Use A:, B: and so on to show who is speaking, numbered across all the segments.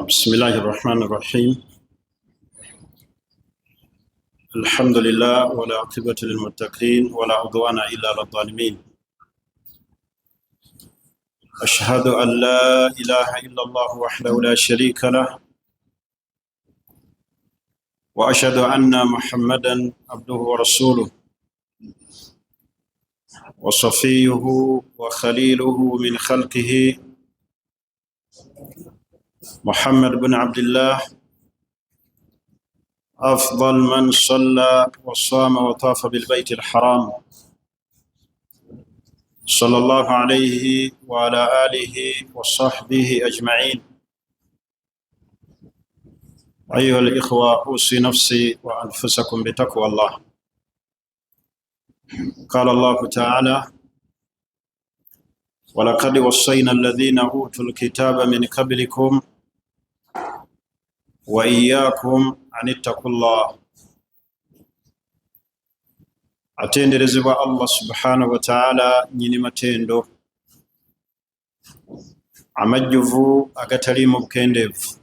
A: بسم الله الرحمن الرحيم. الحمد لله ولا عقبة للمتقين ولا عدوان إلا على الظالمين. أشهد أن لا إله إلا الله وحده لا شريك له، وأشهد أن محمدا عبده ورسوله وصفيه وخليله من خلقه، محمد بن عبد الله، أفضل من صلى وصام وطاف بالبيت الحرام، صلى الله عليه وعلى آله وصحبه أجمعين. أيها الإخوة، أوصي نفسي وأنفسكم بتقوى الله. قال الله تعالى: ولقد وصينا الذين أوتوا الكتاب من قبلكم وإياكم أن اتقوا الله. atenderezebwa Allah subhanahu wa ta'ala nyini matendo amajjuvu agatalimu bukendeevu.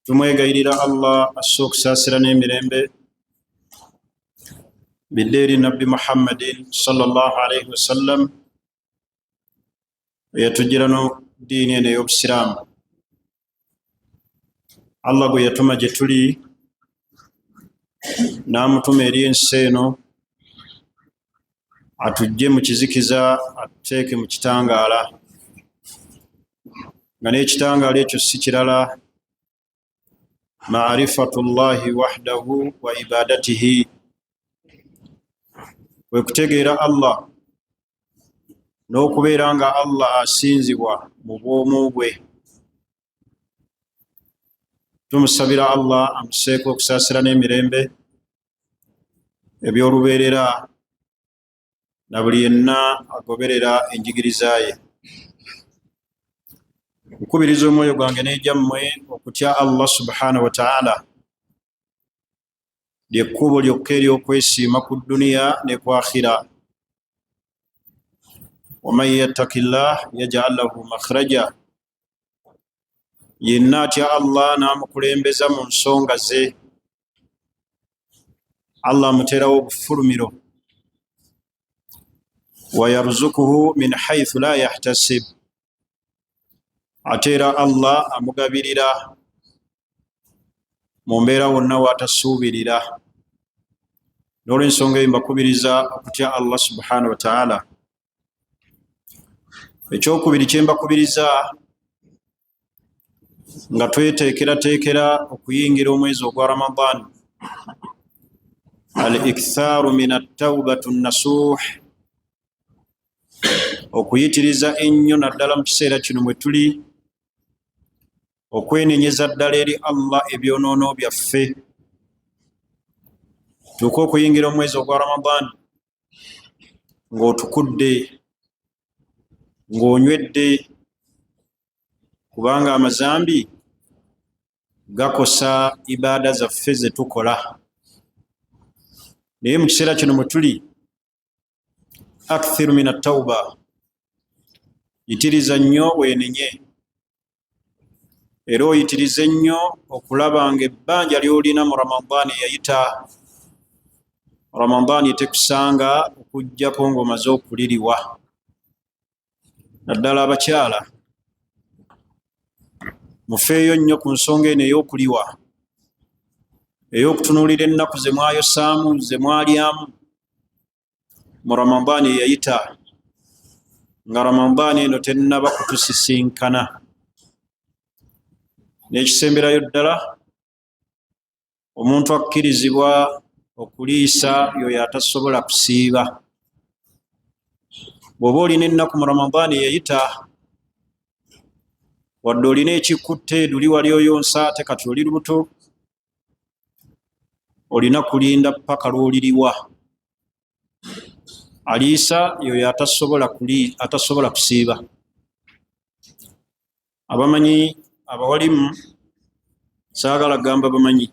A: Tumwegayirira Allah asse okusaasira n'emirembe biddeeri nabbi Muhammadin sallallahu alayhi wasallam eyatujjirano diini eno ey'obusiraamu. Allah gwe yatuma gye tuli n'amutuma eri ensi eno atujje mu kizikiza atuteeke mu kitangaala, nga n'ekitangaala ekyo si kirala ma'rifatullahi wahdahu wa ibadatihi, kwe kutegeera Allah n'okubeera nga Allah asinzibwa mu bwomu bwe. Tumusabira Allah amuseeko okusaasira n'emirembe eby'olubeerera na buli yenna agoberera enjigiriza ye. Nkubiriza omwoyo gwange n'egyammwe okutya Allah subhanahu wa ta'ala, lyekkubo lyokka ery'okwesiima ku dduniya ne ku akhira. waman yattakillah yaj'al lahu makhraja, yenna atya Allah n'amukulembeza mu nsonga ze, Allah amuteerawo obufulumiro. wayarzukuhu min haythu la yahtasib, ate era Allah amugabirira mu mbeera wonna waatasuubirira. N'olw'ensonga eyo mbakubiriza okutya Allah subhanahu wa ta'ala. Ekyokubiri kye mbakubiriza nga tweteekerateekera okuyingira omwezi ogwa Ramadan, al-ikthaaru min at-tawbati an-nasuh, okuyitiriza ennyo naddala mu kiseera kino mwe tuli okwenenyeza ddala eri Allah ebyonoono byaffe. Tuuke okuyingira omwezi ogwa Ramadan ng'otukudde, ng'onywedde, kubanga amazambi gakosa ibaada zaffe ze tukola. Naye mu kiseera kino mwe tuli, akthiru min at-tawba, yitiriza nnyo weenenye, era oyitirize nnyo okulaba ng'ebbanja ly'olina mu Ramadani yayita, Ramadani tekusanga okuggyako ng'omaze okuliriwa. Naddala abakyala, mufeeyo nnyo ku nsonga eno ey'okuliwa, ey'okutunuulira ennaku ze mwayosaamu, ze mwalyamu mu Ramadani yayita, nga Ramadani eno tennaba kutusisinkana. N'ekisemberayo ddala, omuntu akkirizibwa okuliisa yoyo atasobola kusiiba. Bw'oba olina ennaku mu Ramadani yayita, wadde olina ekikutte luli wali oyonsa ate kati oli lubuto, olina kulinda paka lw'oliriwa. Aliisa yoyo atasobola kusiiba. Abamanyi, abawalimu, saagala gamba bamanyi,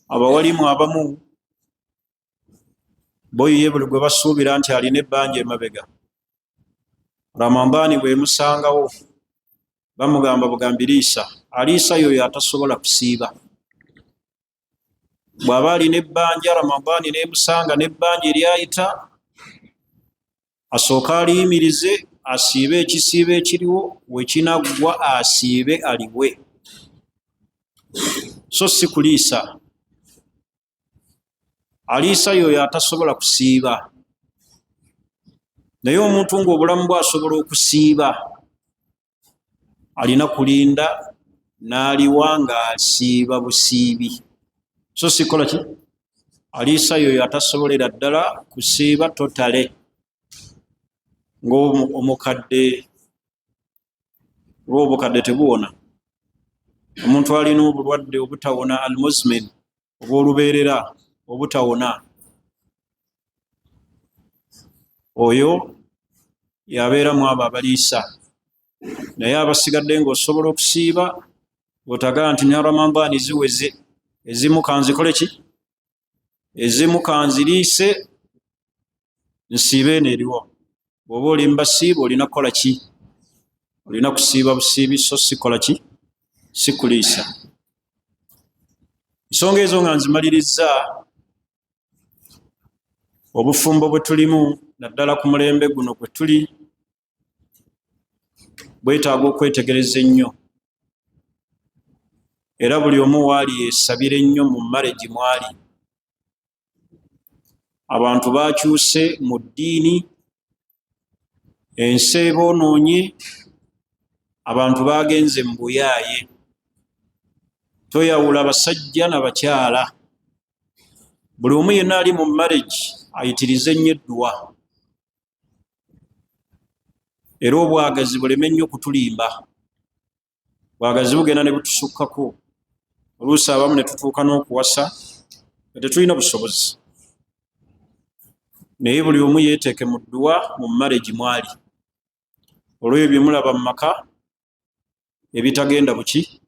A: abawalimu abamu boyiye buli gwe basuubira nti alina ebbanja emabega. Ramadani bw'emusangawo bamugamba bugambiriisa aliisa yoyo atasobola kusiiba. Bw'aba alina ebbanja Ramadaani n'emusanga n'ebbanja eryayita, asooka aliyimirize asiibe ekisiibo ekiriwo, wekinaggwa asiibe aliwe, so si kuliisa. Aliisa yoyo atasobola kusiiba. Naye omuntu ng'obulamu bwasobola okusiiba, alina kulinda n'aliwa ng'asiiba busiibi, so sikola ki? Aliisa yoyo atasobolera ddala kusiiba totale, ng'omukadde lw'obukadde tebuwona. Omuntu alina obulwadde obutawona, almuzmin, obw'olubeerera obutawona, oyo yabeeramu abo abaliisa. Naye abasigadde ng'osobola okusiiba, otagaa nti ne Ramadaani ziweze, ezimu kanzikole ki? Ezimu kanziriise, nsiibe eno eriwo. Bw'oba oli mbasiiba olina kukola ki? Olina kusiiba busiibi, so sikola ki? Si kuliisa. Ensonga ezo nga nzimalirizza, obufumbo bwe tulimu naddala ku mulembe guno gwe tuli bwetaaga okwetegereza ennyo, era buli omu waali yeesabira ennyo mu maregi mwali. Abantu bakyuse mu ddiini, ensi eboonoonye, abantu bagenze mu buyaaye. Toyawula basajja n'abakyala, buli omu yenna ali mu maregi ayitirize ennyo edduwa, era obwagazi buleme nnyo kutulimba. Bwagazi bugenda ne butusukkako, oluusi abamu ne tutuuka n'okuwasa nga tetulina busobozi. Naye buli omu yeeteeke mu dduwa mu maregi mwali. Olw'ebyo bye mulaba mu maka ebitagenda buki?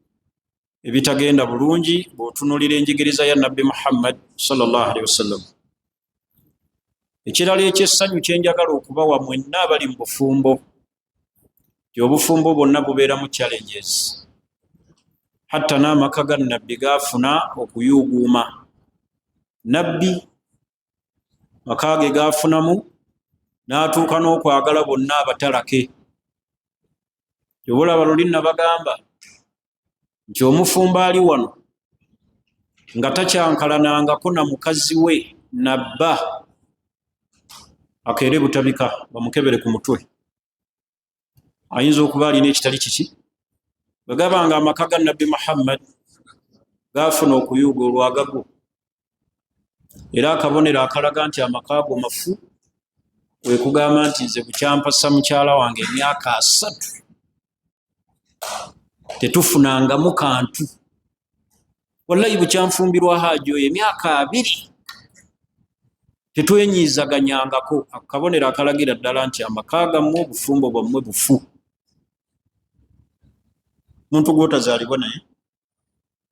A: Ebitagenda bulungi, bw'otunuulira enjigiriza ya Nabbi Muhammad sallallahu alaihi wasallam. Ekirala eky'essanyu kye njagala okubawa mwenna abali mu bufumbo, obufumbo bwonna bubeeramu challenges. Hatta n'amaka ga Nabbi gaafuna okuyuuguuma. Nabbi maka ge gaafunamu n'atuuka n'okwagala bonna abatalake. Obulaba luli nabagamba nti omufumbo ali wano nga takyankalanangako na mukazi we nabba, akeere butabika bamukebere ku mutwe. Ayinza okuba alina ekitali kiki? Bwe gabanga amaka ga Nabbi Muhammad gaafuna okuyuuga olwagago, era akabonero akalaga nti amaka ago mafu kwe kugamba nti nze bukyampasa mukyala wange emyaka 3 tetufunangamu kantu. Wallahi bukyanfumbirwa haaji oyo emyaka 2 tetwenyiizaganyangako. Akabonero akalagira ddala nti amaka gammwe obufumbo bwammwe bufu. Muntu gw'otazaalibwa naye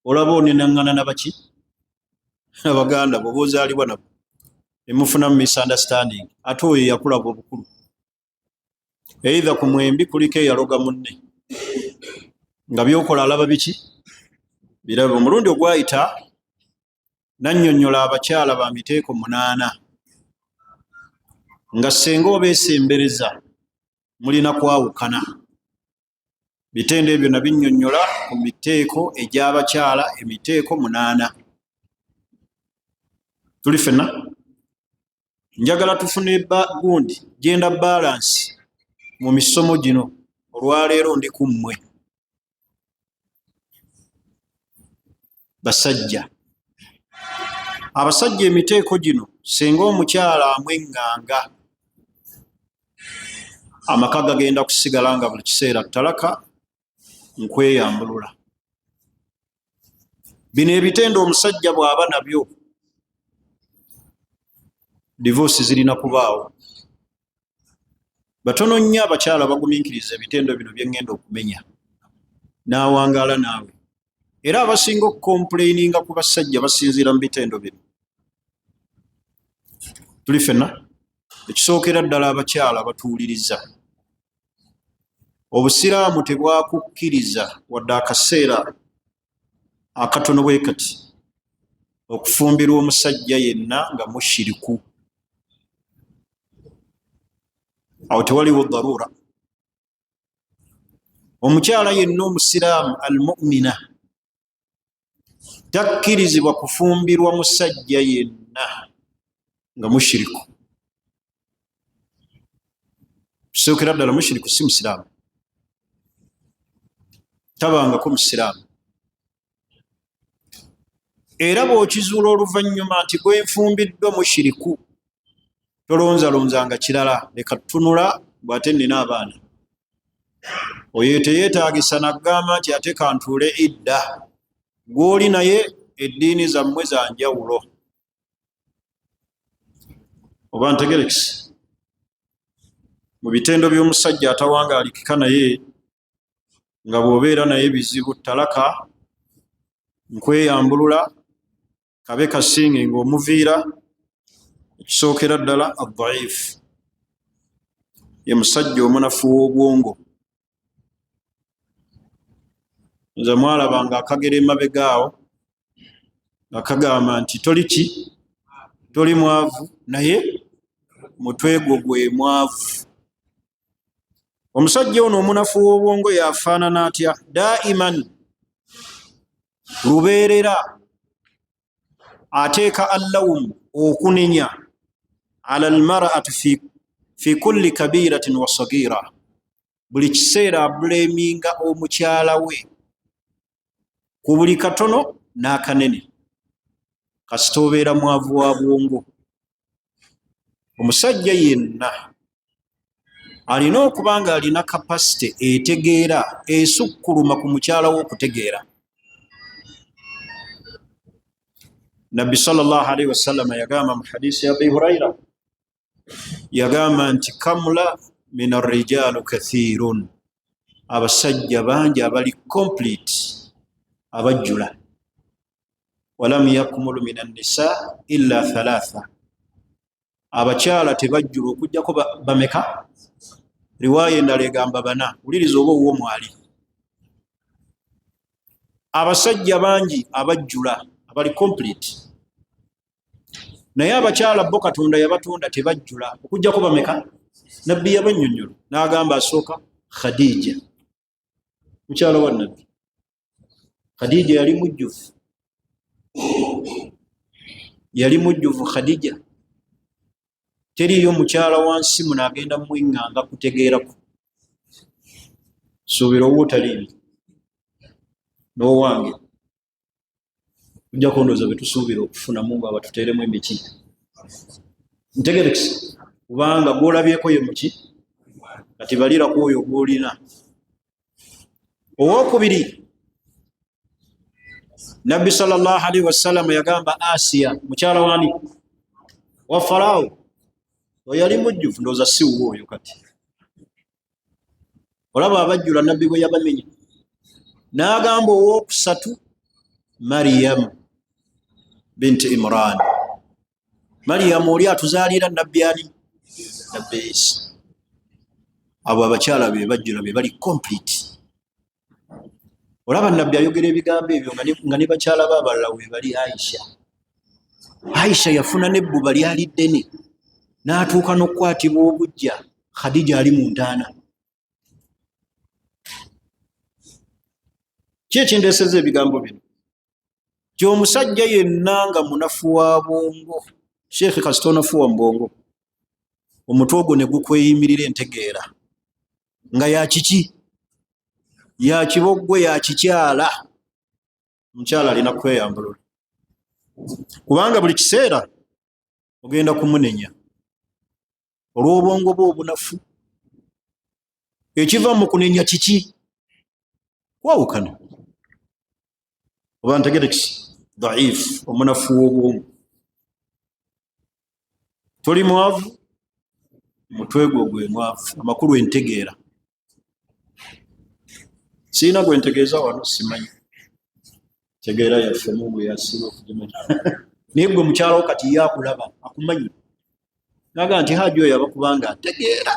A: olaba onenaŋŋana nabaki? Abaganda bw'oba ozaalibwa nabo ne mufunamu misunderstanding, ate oyo yakulaba obukulu. Either ku mwembi kuliko eyaloga munne, nga byokola alaba biki? Biraba. Omulundi ogwayita nannyonnyola abakyala ba miteeko 8 nga senga obeesembereza mulina kwawukana. Bitendo ebyo nabinnyonnyola ku miteeko egy'abakyala, emiteeko 8. Tuli ffenna njagala tufune gundi genda balance mu misomo gino. Olwaleero ndi ku mmwe basajja. Abasajja emiteeko gino senga omukyala amweŋŋanga, amaka gagenda kusigala nga buli kiseera talaka nkweyambulula. Bino ebitendo omusajja bw'aba nabyo, divorce zirina kubaawo. Batono nnyo abakyala bagumiikiriza ebitendo bino bye ŋŋenda okumenya, n'awangaala naawe. Era abasinga okukomplaininga ku basajja basinziira mu bitendo bino. Tuli ffenna ekisookera ddala abakyala batuwuliriza. obusiraamu tebwakukkiriza wadde akaseera akatono bwe kati okufumbirwa omusajja yenna nga mushiriku. Awo tewaliwo darura. Omukyala yenna omusiraamu almu'mina takkirizibwa kufumbirwa musajja yenna nga mushiriku. Kisookera ddala mushiriku si musiraamu, tabangako musiraamu. Era bw'okizuula oluvannyuma nti gwe nfumbiddwa mushiriku, tolonzalonzanga kirala, leka tunula bw'ate nina abaana. Oyo teyeetaagisa n'agamba nti ate kantuule idda. Gw'oli naye eddiini zammwe za njawulo. Oba ntegerekisi? Mu bitendo by'omusajja atawangaalikika naye nga bw'obeera naye bizibu, talaka, nkweyambulula, kabe kasinge ng'omuviira, ekisookera ddala ad-da'ifu ye musajja omunafu w'obwongo. Nze mwalaba nga akagera emabegaawo nga kagamba nti toli ki? Toli mwavu naye mutwe gwo gwe mwavu. Omusajja ono omunafu w'obwongo yafaanana atya? Daiman, lubeerera ateeka allawum, okunenya, ala almar'ati fi kulli kabiratin wa sagira. Buli kiseera abuleminga omukyala we ku buli katono n'akanene, kasita obeera mwavu wa bwongo. Omusajja yenna alina okuba nga alina kapasite etegeera, esukkuluma ku mukyala we okutegeera. Nabbi sallallahu alaihi wasallam yagamba mu hadisi ya Abi Huraira, yagamba nti kamula min arrijalu kathirun, abasajja bangi abali complete, abajjula. Walam yakmulu min annisa illa thalatha, abakyala tebajjula okujjako bameka? Riwaaya endala egamba bana. Wuliriza oba ow'o mwali. Abasajja bangi abajjula, abali complete, naye abakyala bo Katonda yabatonda tebajjula okujjako bameka? Nabbi yabannyonnyola n'agamba asooka Khadija, mukyala wa Nabbi. Khadija yali mujjuvu, yali mujjuvu Khadija. Teriyo mukyala wansi muno agenda mwiŋŋanga kutegeerako. Suubira owo taliibi n'owange ojjako ndowooza bwe tusuubira okufunamu nga batuteeremu emiki. Ntegerekisa? Kubanga gw'olabyeko ye muki? Kati baliraku oyo gw'olina. Owookubiri, Nabbi sallallahu alaihi wasallam yagamba Asiya, mukyala wani? Wa Faraawo. Oyo yali mujjuvu, ndowooza si wuwo oyo kati. Olaba abajjula Nabbi bwe yabamenya. N'agamba owookusatu, Maryam binti Imran. Maryam oli atuzaalira Nabbi ani? Nabbi Isa. Abo abakyala be bajjula be bali complete. Olaba Nabbi ayogera ebigambo ebyo nga ne bakyala be abalala we bali. Aisha, Aisha yafuna n'ebbuba lyali ddene, n'atuuka n'okukwatibwa obujja. Khadija ali mu ntaana. Ki ekindeeseza ebigambo bino? Omusajja yenna nga munafu wa bwongo. Sheikh kasita onafu wa mbongo, omutwe ogwo ne gukweyimirira entegeera nga ya kiki? Ya kiboggwe, ya kikyala. Omukyala alina kweyambulula, kubanga buli kiseera ogenda kumunenya olw'obwongo bwe obunafu. Ekiva mu kunenya kiki? Kwawukana. Oba ntegerekisi? Daifu, omunafu w'obwongo. Toli mwavu, mutwe gwo gwe mwavu. Amakulu entegeera siina gwe ntegeeza wano, simanyi. Tegeera yaffe Mungu yasiba okugimanya. Naye gwe mukyalawo kati yakulaba akumanyi, naga nti Haji oyo abakubanga ategeera.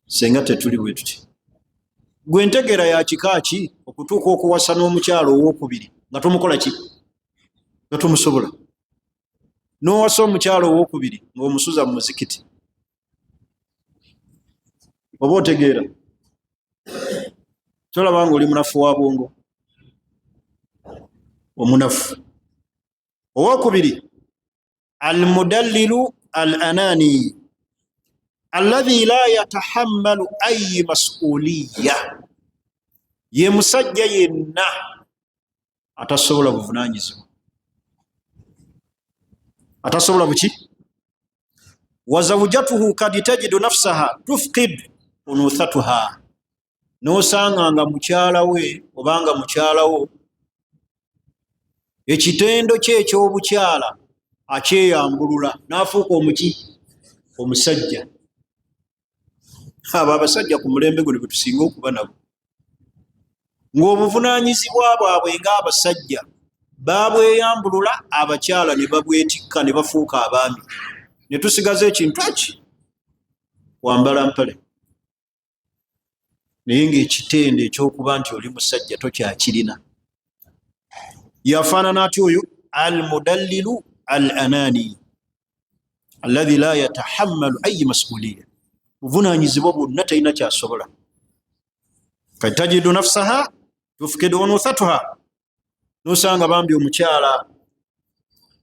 A: Senga tetuli bwe tuti. gwe ntegera ya kika ki okutuuka okuwasa n'omukyalo owokubiri nga tomukola ki nga tomusobola n'owasa omukyalo owokubiri ng'omusuza mu muzikiti oba otegeera tolaba nga oli munafu wa bwongo omunafu owokubiri almudallilu al anani alladhi la yatahammalu ayi mas'uliya ye musajja yenna atasobola buvunanyizibwa atasobola buki wa zawjatuhu kad tajidu nafsaha tufqid unuthatuha nosanga nga mukyala we obanga mukyalawo ekitendo kye ekyobukyala akyeyambulula n'afuuka omuki omusajja abo abasajja ku mulembe guno bwe tusinga okuba nabo ng'obuvunanyizibwa bwabwe ng'abasajja babweyambulula abakyala ne babwetikka ne bafuuka abaami ne tusigaza ekintu eki wambala mpale naye ng'ekitende ekyokuba nti oli musajja tokyakirina yafaanana ati oyo almudallilu al anani alladhi la yatahammalu ayi mas'uliya buvunanyizibwa bwonna talina kyasobola kad tajidu nafsaha tufkidu unuthatuha nosanga bambi omukyala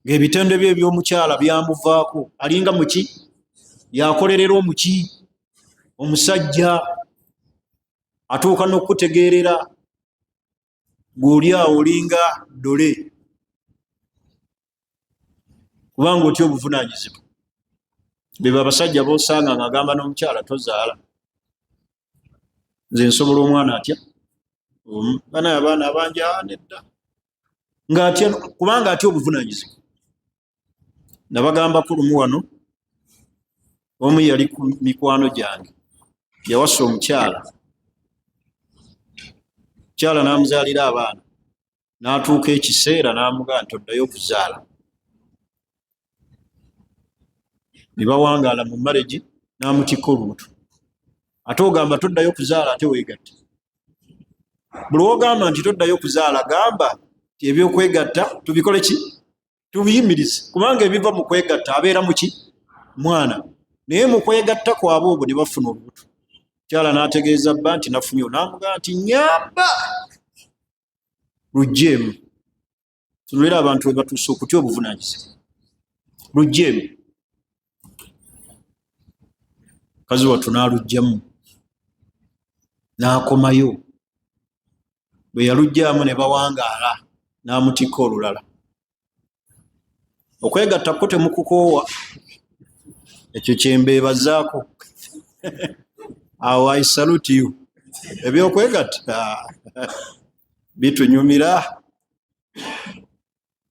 A: ng'ebitendo bye ebyomukyala byamuvaako alinga muki yakolerera omuki omusajja atuuka n'okutegeerera gweoli awo olinga dole kubanga otya obuvunanyizibwa beba abasajja bosanga ng'agamba n'omukyala tozaala nze nsobola omwana atya banaye abaana abanja nedda ng'atya kubanga atya obuvunanyizibwa nabagambako lumu wano omu yali ku mikwano gyange yawasa omukyala omukyala n'amuzaalira abaana n'atuuka ekiseera n'amugaa nti oddayo okuzaala ne bawangaala mu maregi n'amutikka olubuto ate ogamba toddayo okuzaala ate weegatta buli wogamba nti toddayo okuzaala gamba ti ebyokwegatta tubikole ki tubiyimirize kubanga ebiva mu kwegatta abeera muki mwana naye mu kwegatta kwabwe obwo ne bafuna olubuto kyala n'ategeeza bba nti nafunye n'amugaa nti nyamba lugjeemu tunulira abantu we batuuse okutya obuvunanyizibwa lugjeemu mukazi wattu n'alugjamu n'akomayo bwe yalugjamu ne bawangaala n'amutikka olulala okwegattako temukukoowa ekyo kyembeebazaako awo I salute you ebyokwegatta bitunyumira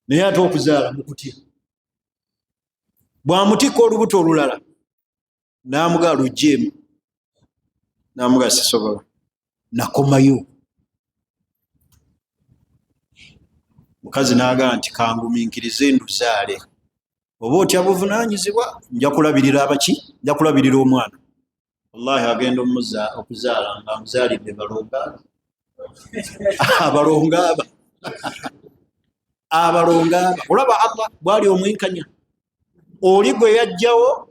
A: naye ate okuzaala mukutya bwamutikka olubuto olulala n'amugaa lugjeemu n'amugaa sisobola nakomayo mukazi n'agaa nti kanguminkirize nduzaale oba otya buvunanyizibwa nja kulabirira abaki nja kulabirira omwana wallahi agenda okuzaala nga amuzaalidde balongaaba abalongaaba abalongaaba olaba Allah bwali omwenkanya oli gwe yajjawo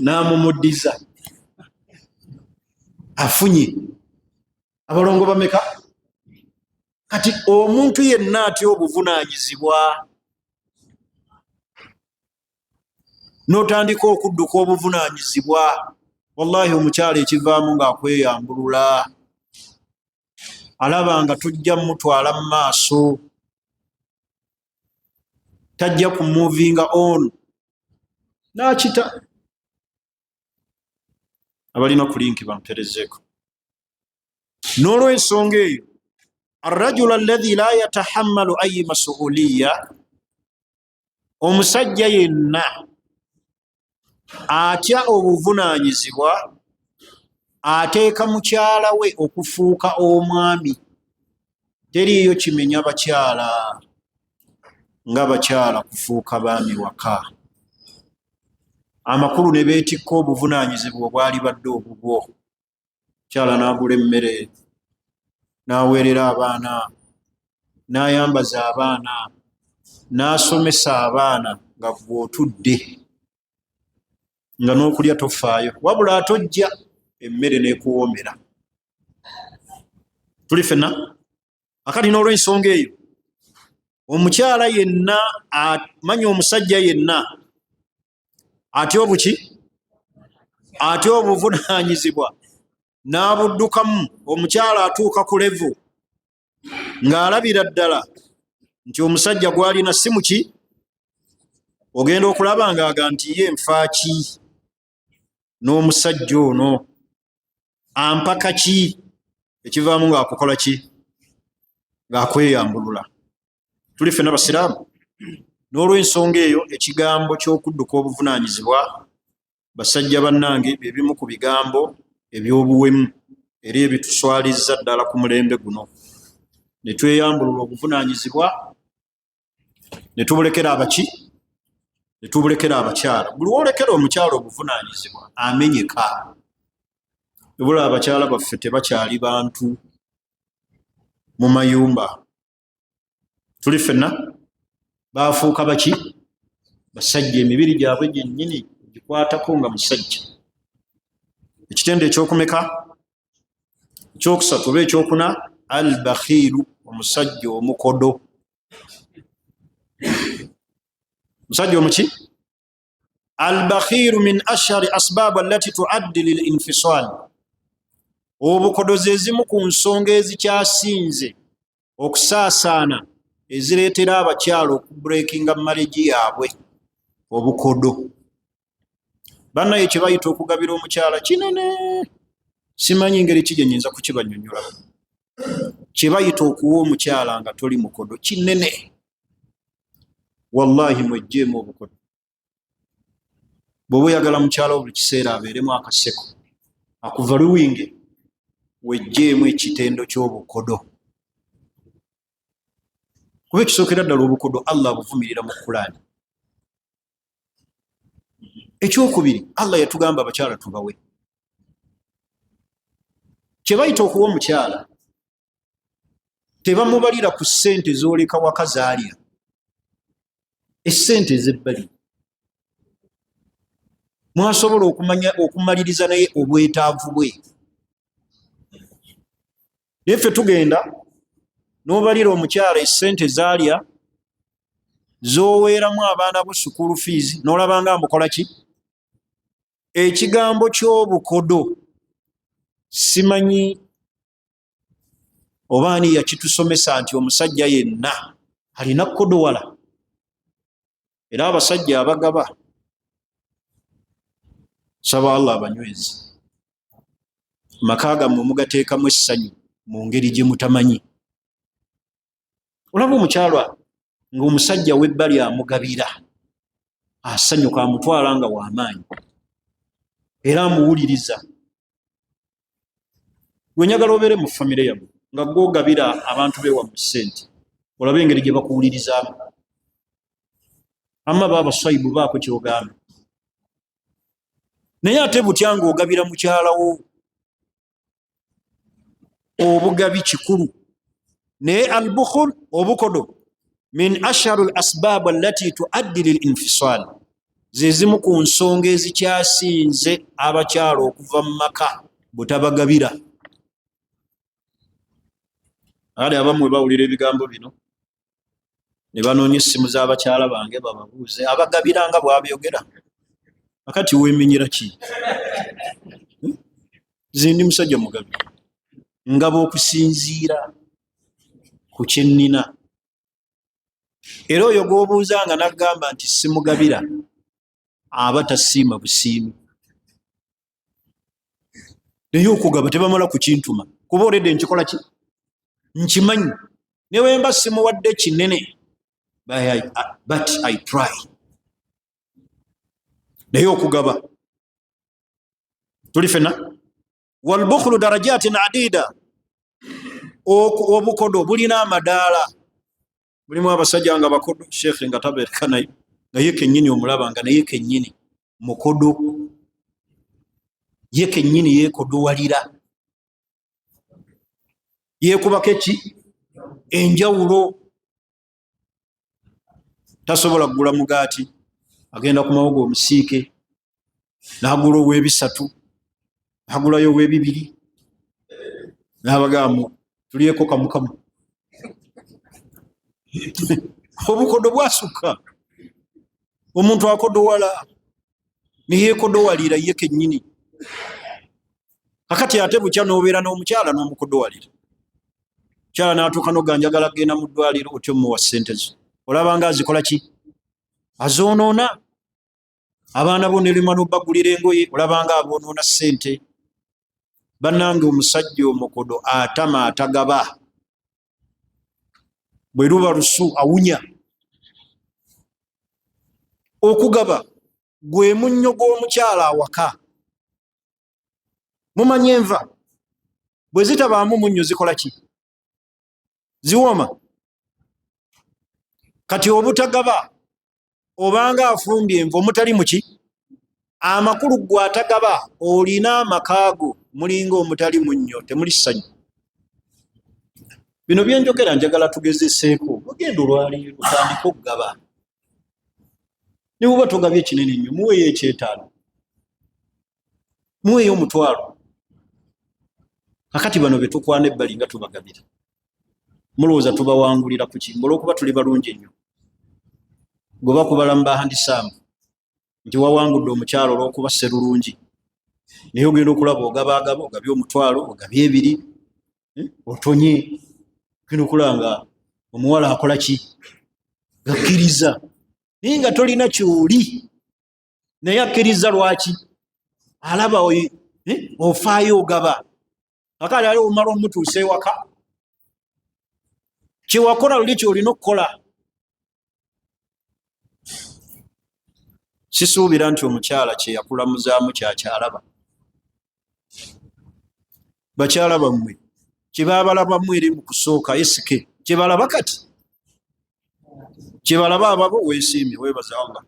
A: n'amumuddiza afunye abalongo bameka kati omuntu yenna atya obuvunanyizibwa n'otandika okudduka obuvunanyizibwa wallahi omukyala ekivaamu ng'akweyambulula alaba nga tujja mutwala mu maaso tajja ku movinga on n'akita abalina ku linki bamperezeeko n'olw'ensonga eyo arrajulu alladhi la yatahammalu ayi mas'uliya omusajja yenna atya obuvunanyizibwa ateeka mukyala we okufuuka omwami teriiyo kimenya bakyala nga bakyala kufuuka baami waka amakulu ne beetikka obuvunanyizibwa obwali badde obubwo kyala n'agula emmere n'aweerera abaana n'ayambaza abaana n'asomesa abaana nga gw'otudde nga n'okulya tofaayo wabula atojja emmere n'ekuwoomera. Tuli fenna akati n'olw'ensonga eyo omukyala yenna amanya omusajja yenna atya obuki atya obuvunaanyizibwa n'abuddukamu. Omukyala atuuka ku levu ng'alabira ddala nti omusajja gw'alina si muki, ogenda okulaba ng'aga nti ye nfaaki n'omusajja ono ampaka ki, ekivaamu ng'akukola ki, ng'akweyambulula. Tuli ffenna basiraamu. N'olw'ensonga eyo ekigambo ky'okudduka obuvunaanyizibwa basajja bannange bye bimu ku bigambo eby'obuwemu era ebituswalizza ddala ku mulembe guno, ne tweyambulula obuvunaanyizibwa ne tubulekera abaki, ne tubulekera abakyala. Buli woolekera omukyala obuvunaanyizibwa amenyeka. Ebula abakyala baffe tebakyali bantu mu mayumba. Tuli ffenna baafuuka baki, basajja. Emibiri gyabwe gyennyini gikwatako nga musajja. Ekitende ekyokumeka, ekyokusatu oba ekyokuna, al bakhiiru, omusajja omukodo. Musajja omuki, al bakhiiru min ashhari asbaabu allati tuaddi lil infisal. Obukodo ze zimu ku nsonga ezikyasinze okusaasaana ezireetera abakyala okubreakinga marriage yaabwe. Obukodo bannaye kye bayita okugabira omukyala kinene, simanyi ngeri ki gye nnyinza kukibannyonnyola. Kye bayita okuwa omukyala nga toli mukodo kinene. Wallahi mwejjeemu obukodo. Bw'oba oyagala mukyala wo buli kiseera abeeremu akaseko akuva luwinge, wejjeemu ekitendo ky'obukodo. Kuba ekisookera ddala obukodo Allah abuvumirira mu Qur'ani. Ekyokubiri, Allah yatugamba abakyala tubawe. Kye bayita okuwa omukyala tebamubalira ku ssente z'oleka waka zaalya, essente ez'ebbali. Mwasobola okumaliriza naye obwetaavu bwe. Naye ffe tugenda n'obalira omukyala essente zaalya z'oweeramu abaana bo school fees, n'olaba nga mukola ki? Ekigambo ky'obukodo simanyi oba ani yakitusomesa nti omusajja yenna alina kodowala. Era abasajja abagaba, saba Allah abanywezi, maka gammwe mugateekamu essanyu mu ngeri gye mutamanyi. Olaba omukyala ng'omusajja w'ebbali amugabira, asanyuka, amutwala nga w'amaanyi era amuwuliriza. Gwe njagala obeere mu famire yammwe nga gw'ogabira abantu beewamu ssente, olabe engeri gye bakuwulirizaamu. Amma baabaswaibu baako kyogamba. Naye ate butya ng'ogabira mukyalawo, obugabi kikulu. Naye al-bukhul, obukodo, min ashharu al-asbab allati tuaddi lil infisal, ze zimu ku nsonga ezikyasinze abakyala okuva mu maka butabagabira. Ali abamu bawulira ebigambo bino ne banoonya essimu z'abakyala bange bababuuze abagabira nga bw'abyogera. Akati weemenyera ki? Zindi musajja mugabi ngaba okusinziira ku kye nnina. Era oyo gw'obuuzanga n'agamba nti simugabira aba tasiima busiimi. Naye okugaba tebamala kukintuma kuba oledde nkikola ki? Nkimanyi. Ne wemba simuwadde kinene, but I try. Naye okugaba tuli fena. Walbukhulu darajatin adida, obukodo bulina amadaala. Mulimu abasajja nga bakodo, shekhe nga tabeereka naye, naye kennyini omulaba nga naye kennyini mukodo, ye kennyini yeekodowalira. yekubako eki enjawulo. Tasobola kugula mugaati, agenda ku mawogo omusiike n'agula ow'ebisatu, agulayo ow'ebibiri, n'abagamba tulyeko kamukamu. Obukodo bwasukka, omuntu akodowala neyekodowalira ye kennyini. Kakati ate bukya n'obeera n'omukyala n'omukodowalira, mukyala n'atuuka n'ogamba njagala kugenda mu ddwaliro, otyo muwa ssente zo, olabanga azikola ki? Azoonoona. Abaana bo nerima n'obbagulira engoye, olabanga aboonoona ssente. Bannange, omusajja omukodo atama atagaba, bwe luba lusu awunya. Okugaba gwe munnyo gw'omukyala awaka. Mumanye enva bwe zitabaamu munnyo zikola ki? Ziwooma. Kati obutagaba obanga afumbye enva omutali muki, amakulu gwe atagaba olina amakaago mulinga omutali munnyo, temuli ssanyu. Bino byenjogera njagala tugezeseeko, ogenda olwaleero otandika okugaba. Ne bw'oba togabye ekinene nnyo, muweeyo ekyetaano, muweeyo omutwalo. Kakati bano be tukwana ebbali nga tubagabira, mulowooza tubawangulira ku ki? Olw'okuba tuli balungi ennyo. Gwe bakubala mu bahandisaamu nti wawangudde omukyalo olw'okuba sserulungi, naye ogenda okulaba ogabaagaba, ogabye omutwalo, ogabye ebiri, otonye. Ogenda okulaba nga omuwala akola ki? Gakkiriza. Naye nga tolina kyoli, naye akkiriza lwaki? Alaba ofaayo ogaba. Akali ali omala omutuusa ewaka, kyewakola luli kyolina okukola. Sisuubira nti omukyala kye yakulamuzaamu kyakyalaba. Bakyala bammwe kyebaabalabamu eri mu kusooka esike kyebalaba kati, kyebalaba ababo weesiimye, weebaza Allah.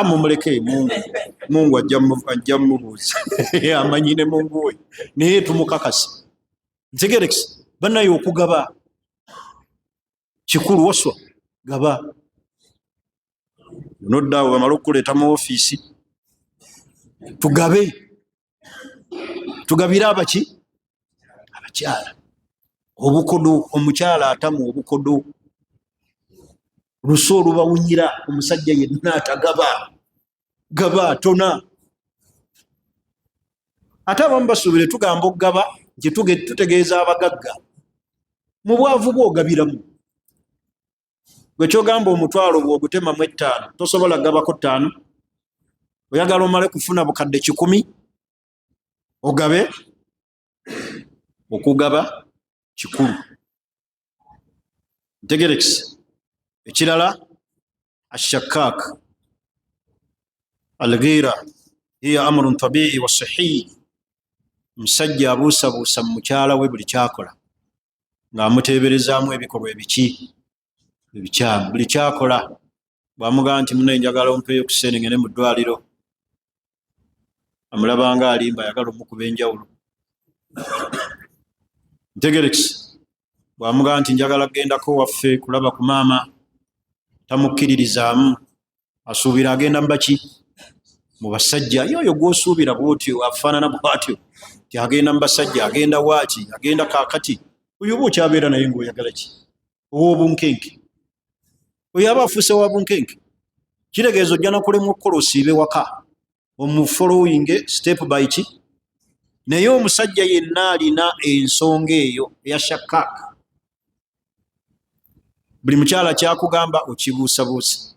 A: Mumuleke Mungu ajja mmubuuza amanyine Mungu we, naye tumukakasa. Ntegerekese bannaye okugaba kikulu. Waswa gaba noddaawo bamala okukuleeta mu ofiisi, tugabe, tugabire abaki? Abakyala. Obukodo, omukyala atamu obukodo, luso olubawunyira, omusajja yenna atagaba. Gaba, tona. Ate abamu basuubire tugamba okugaba nti tutegeeza abagagga. Mu bwavu bw'ogabiramu. Gwe kyogamba omutwalo bw'ogutemamu 5 tosobola gabako 5. Oyagala omale kufuna bukadde 10 ogabe. Okugaba kikulu. Ntegerekese. Ekirala ashakak alghira hiya amrun tabi'i wa sahih. Musajja abuusabuusa mu mukyala we buli kyakola ng'amuteeberezaamu ebikolwa ebiki ebikyamu. Buli kyakola bw'amugamba nti munaye njagala ompeeyo ku ssenengene mu ddwaliro, amulabanga alimba ayagala omukuba enjawulo. Ntegerekese. Bw'amugamba nti njagala kugendako waffe kulaba ku maama, tamukkiririzaamu, asuubira agenda mubaki? Mu basajja. Yoyo gw'osuubira bw'otyo afaanana bw'atyo ti agenda mu basajja, agenda waaki, agenda kaakati. Oyo oba okyabeera naye ng'oyagala ki? Ow'obunkenke. Oyo aba afuuse wa bunkenke. Kitegeeza ojja nakulemwa okukola osiibe waka, omufollowing step by ki? Naye omusajja yenna alina ensonga eyo eya shakak. Buli mukyala kyakugamba okibuusabuusa.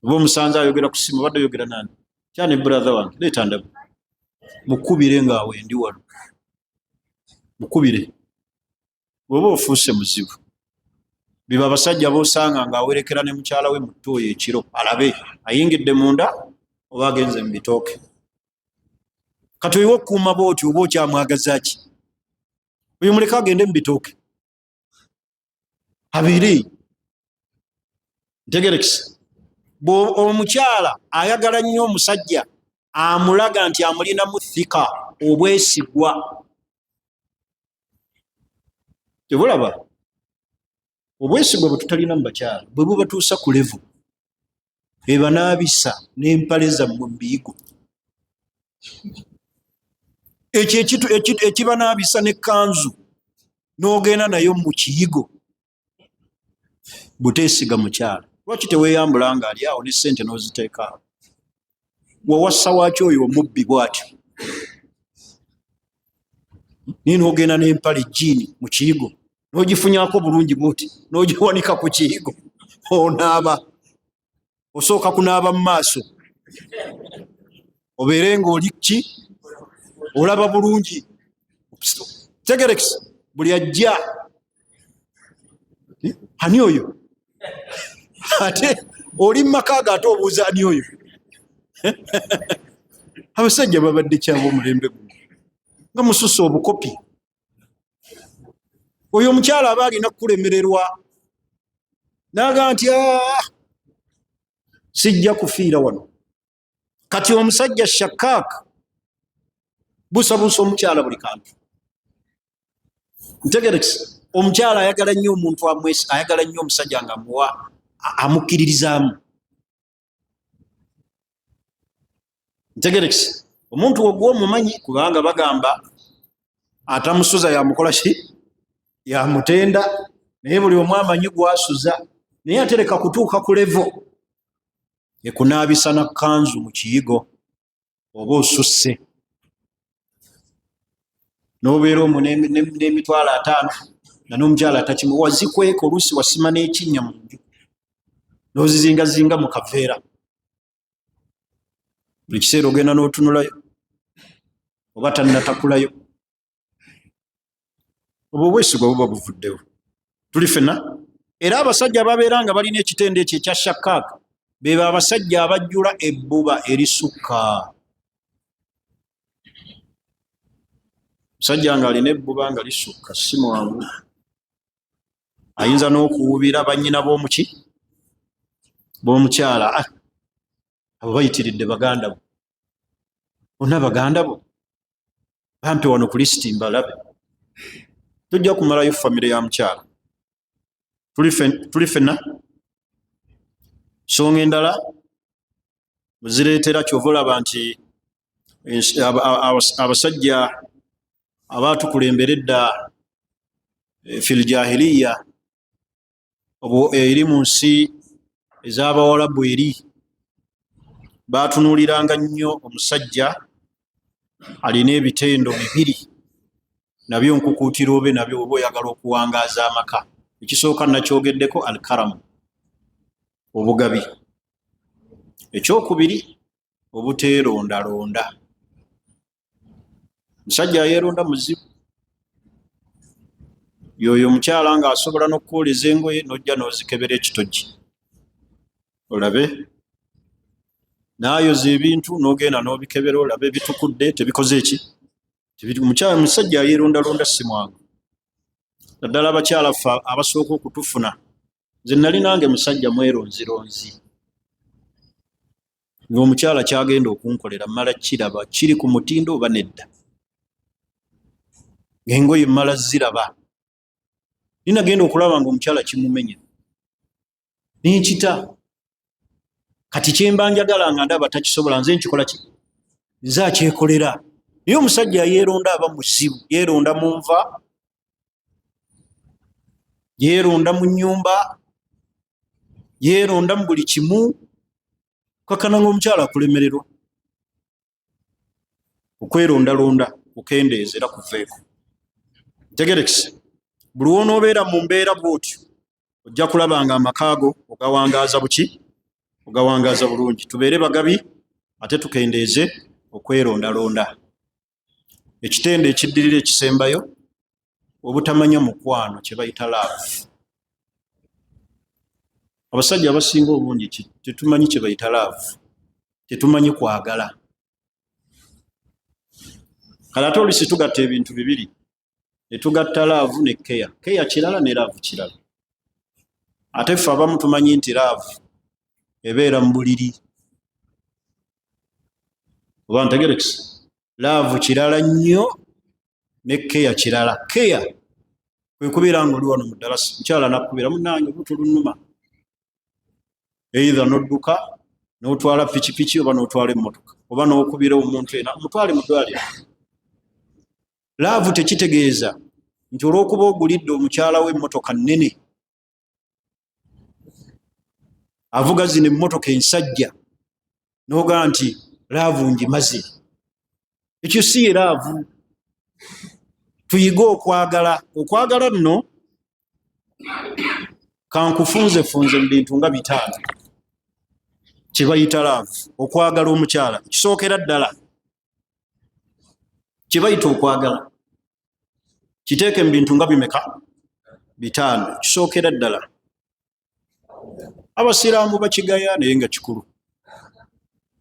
A: Oba omusanze ayogera ku simu, badde oyogera nani? Kyane brother wange, leeta ndabu. Mukubire ng'awe ndi wano. Mukubire. Bw'oba ofuuse muzibu. Biba abasajja b'osanga ng'awerekera ne mukyala we mu ttooyi ekiro, alabe ayingidde munda oba agenze mu bitooke. Kati oyiwa okukuuma bw'oti oba okyamwagaza ki? Oyo muleke agende mu bitooke. Abiri. Ntegerekese. Omukyala ayagala nnyo omusajja amulaga nti amulinamu thika, obwesigwa. Tebulaba obwesigwa bwe tutalina mu bakyala bwe bubatuusa ku levu ebanaabisa n'empale zammwe mu biyigo, ekyo ekibanaabisa n'ekkanzu n'ogenda nayo mu kiyigo, buteesiga mukyala. Lwaki teweeyambula nga ali awo ne ssente n'oziteeka awo? Wawassa waaki oyo omubbi bw'atyo? Naye n'ogenda n'empale jiini mu kiyigo n'ogifunyako bulungi bw'oti n'ogiwanika ku kiyigo, onaaba osooka kunaaba mu maaso obeere ng'oli ki, olaba bulungi. Tegerekisi buli ajja ani oyo? Ate oli mu maka ge ate obuuza ani oyo? Abasajja babadde kyabo omulembe guno nga mususse obukopi. Oyo omukyala aba alina kulemererwa naga nti sijja kufiira wano. Kati omusajja shakaaka busabuusa omukyala buli kantu. Ntegerekisi omukyala ayagala nnyo omuntu ayagala nnyo omusajja nga muwa amukkiririzaamu. Ntegerekisi omuntu ogwo omumanyi kubanga bagamba atamusuza yamukola ki, yamutenda. Naye buli omu amanyi gwasuza, naye atereka kutuuka ku levo ekunaabisa na kkanzu mu kiyigo oba osusse n'obeera omwo n'emitwalo 5 na n'omukyala atakimu. Wazikweka oluusi wasima n'ekinnya mu nju n'ozizingazinga mu kaveera. Buli kiseera ogenda n'otunulayo oba tannatakulayo. Obwo obwesigwa buba buvuddewo. Tuli ffenna. Era abasajja ababeera nga balina ekitende ekyo ekya shakaaka beba abasajja abajjula ebbuba erisukka. Musajja nga alina ebbuba nga lisukka si mwangu, ayinza n'okuwubira bannyina b'omuki b'omukyala. Abo bayitiridde baganda bo, bonna baganda bo, bampe wano ku lisiti mbalabe. Tujja kumalayo famire ya mukyala. Tuli ffenna. Nsonga endala muzireetera kyova olaba nti abasajja abaatukulembera edda fil jahiliya eri mu nsi ez'Abawarabu eri baatunuuliranga nnyo omusajja alina ebitendo 2 nabyo nkukuutira obe nabyo oba oyagala okuwangaaza amaka. Ekisooka nakyogeddeko alkaramu, obugabi. Ekyokubiri obuteerondalonda. Musajja ayeeronda muzibu. Yoyo omukyala ng'asobola n'okukwoleza engoye n'ojja n'ozikebera ekitogi olabe, n'ayoza ebintu n'ogenda n'obikebera olabe bitukudde tebikoze eki. Musajja ayeerondalonda si mwangu. Naddala abakyala ffe abasooka okutufuna, nze nali nange musajja mweronzironzi ng'omukyala kyagenda okunkolera mmala kiraba kiri ku mutindo oba nedda, ng'engoye mmala ziraba. Ninagenda okulaba ng'omukyala kimumenya nenkita. Kati kyemba njagala nga ndaba takisobola, nze nkikola ki? Nze akyekolera. Naye omusajja yeeronda aba muzibu, yeeronda mu nva, yeeronda mu nnyumba, yeeronda mu buli kimu. Kakana ng'omukyala akulemererwa. Okwerondalonda kukendeezera kuveeko. Tegerekisi buli wonoobeera mu mbeera bw'otyo ojja kulaba nga amakaago ogawangaaza buki? Ogawangaaza bulungi. Tubeere bagabi ate tukendeeze okwerondalonda. Ekitende ekiddirira ekisembayo obutamanya mukwano kye bayita laavu. Abasajja abasinga obungi tetumanyi kye bayita laavu, tetumanyi kwagala. Kale ate oluusi tugatta ebintu 2, netugatta laavu ne keya. Keya kirala ne laavu kirala. Ate ffe abamu tumanyi nti laavu ebeera mu buliri. Oba ntegerekisi? laavu kirala nnyo ne keya kirala. Keya kwe kubeera nga oli wano mu ddalasa mukyala nakubira munange butulunuma, eitha nodduka n'otwala pikipiki oba n'otwala emmotoka oba n'okubira omuntu ena mutwale mu ddwaliro. Laavu tekitegeeza nti olw'okuba ogulidde omukyala w'emmotoka nnene avuga zino emmotoka ensajja n'ogaa nti laavu ngimaze. Ekyo si ye laavu. Tuyige okwagala. Okwagala nno kankufunzefunze mu bintu nga 5 kye bayita laavu. Okwagala omukyala kisookera ddala kye bayita okwagala kiteeke mu bintu nga bimeka 5 kisookera ddala. Abasiraamu bakigaya naye nga kikulu,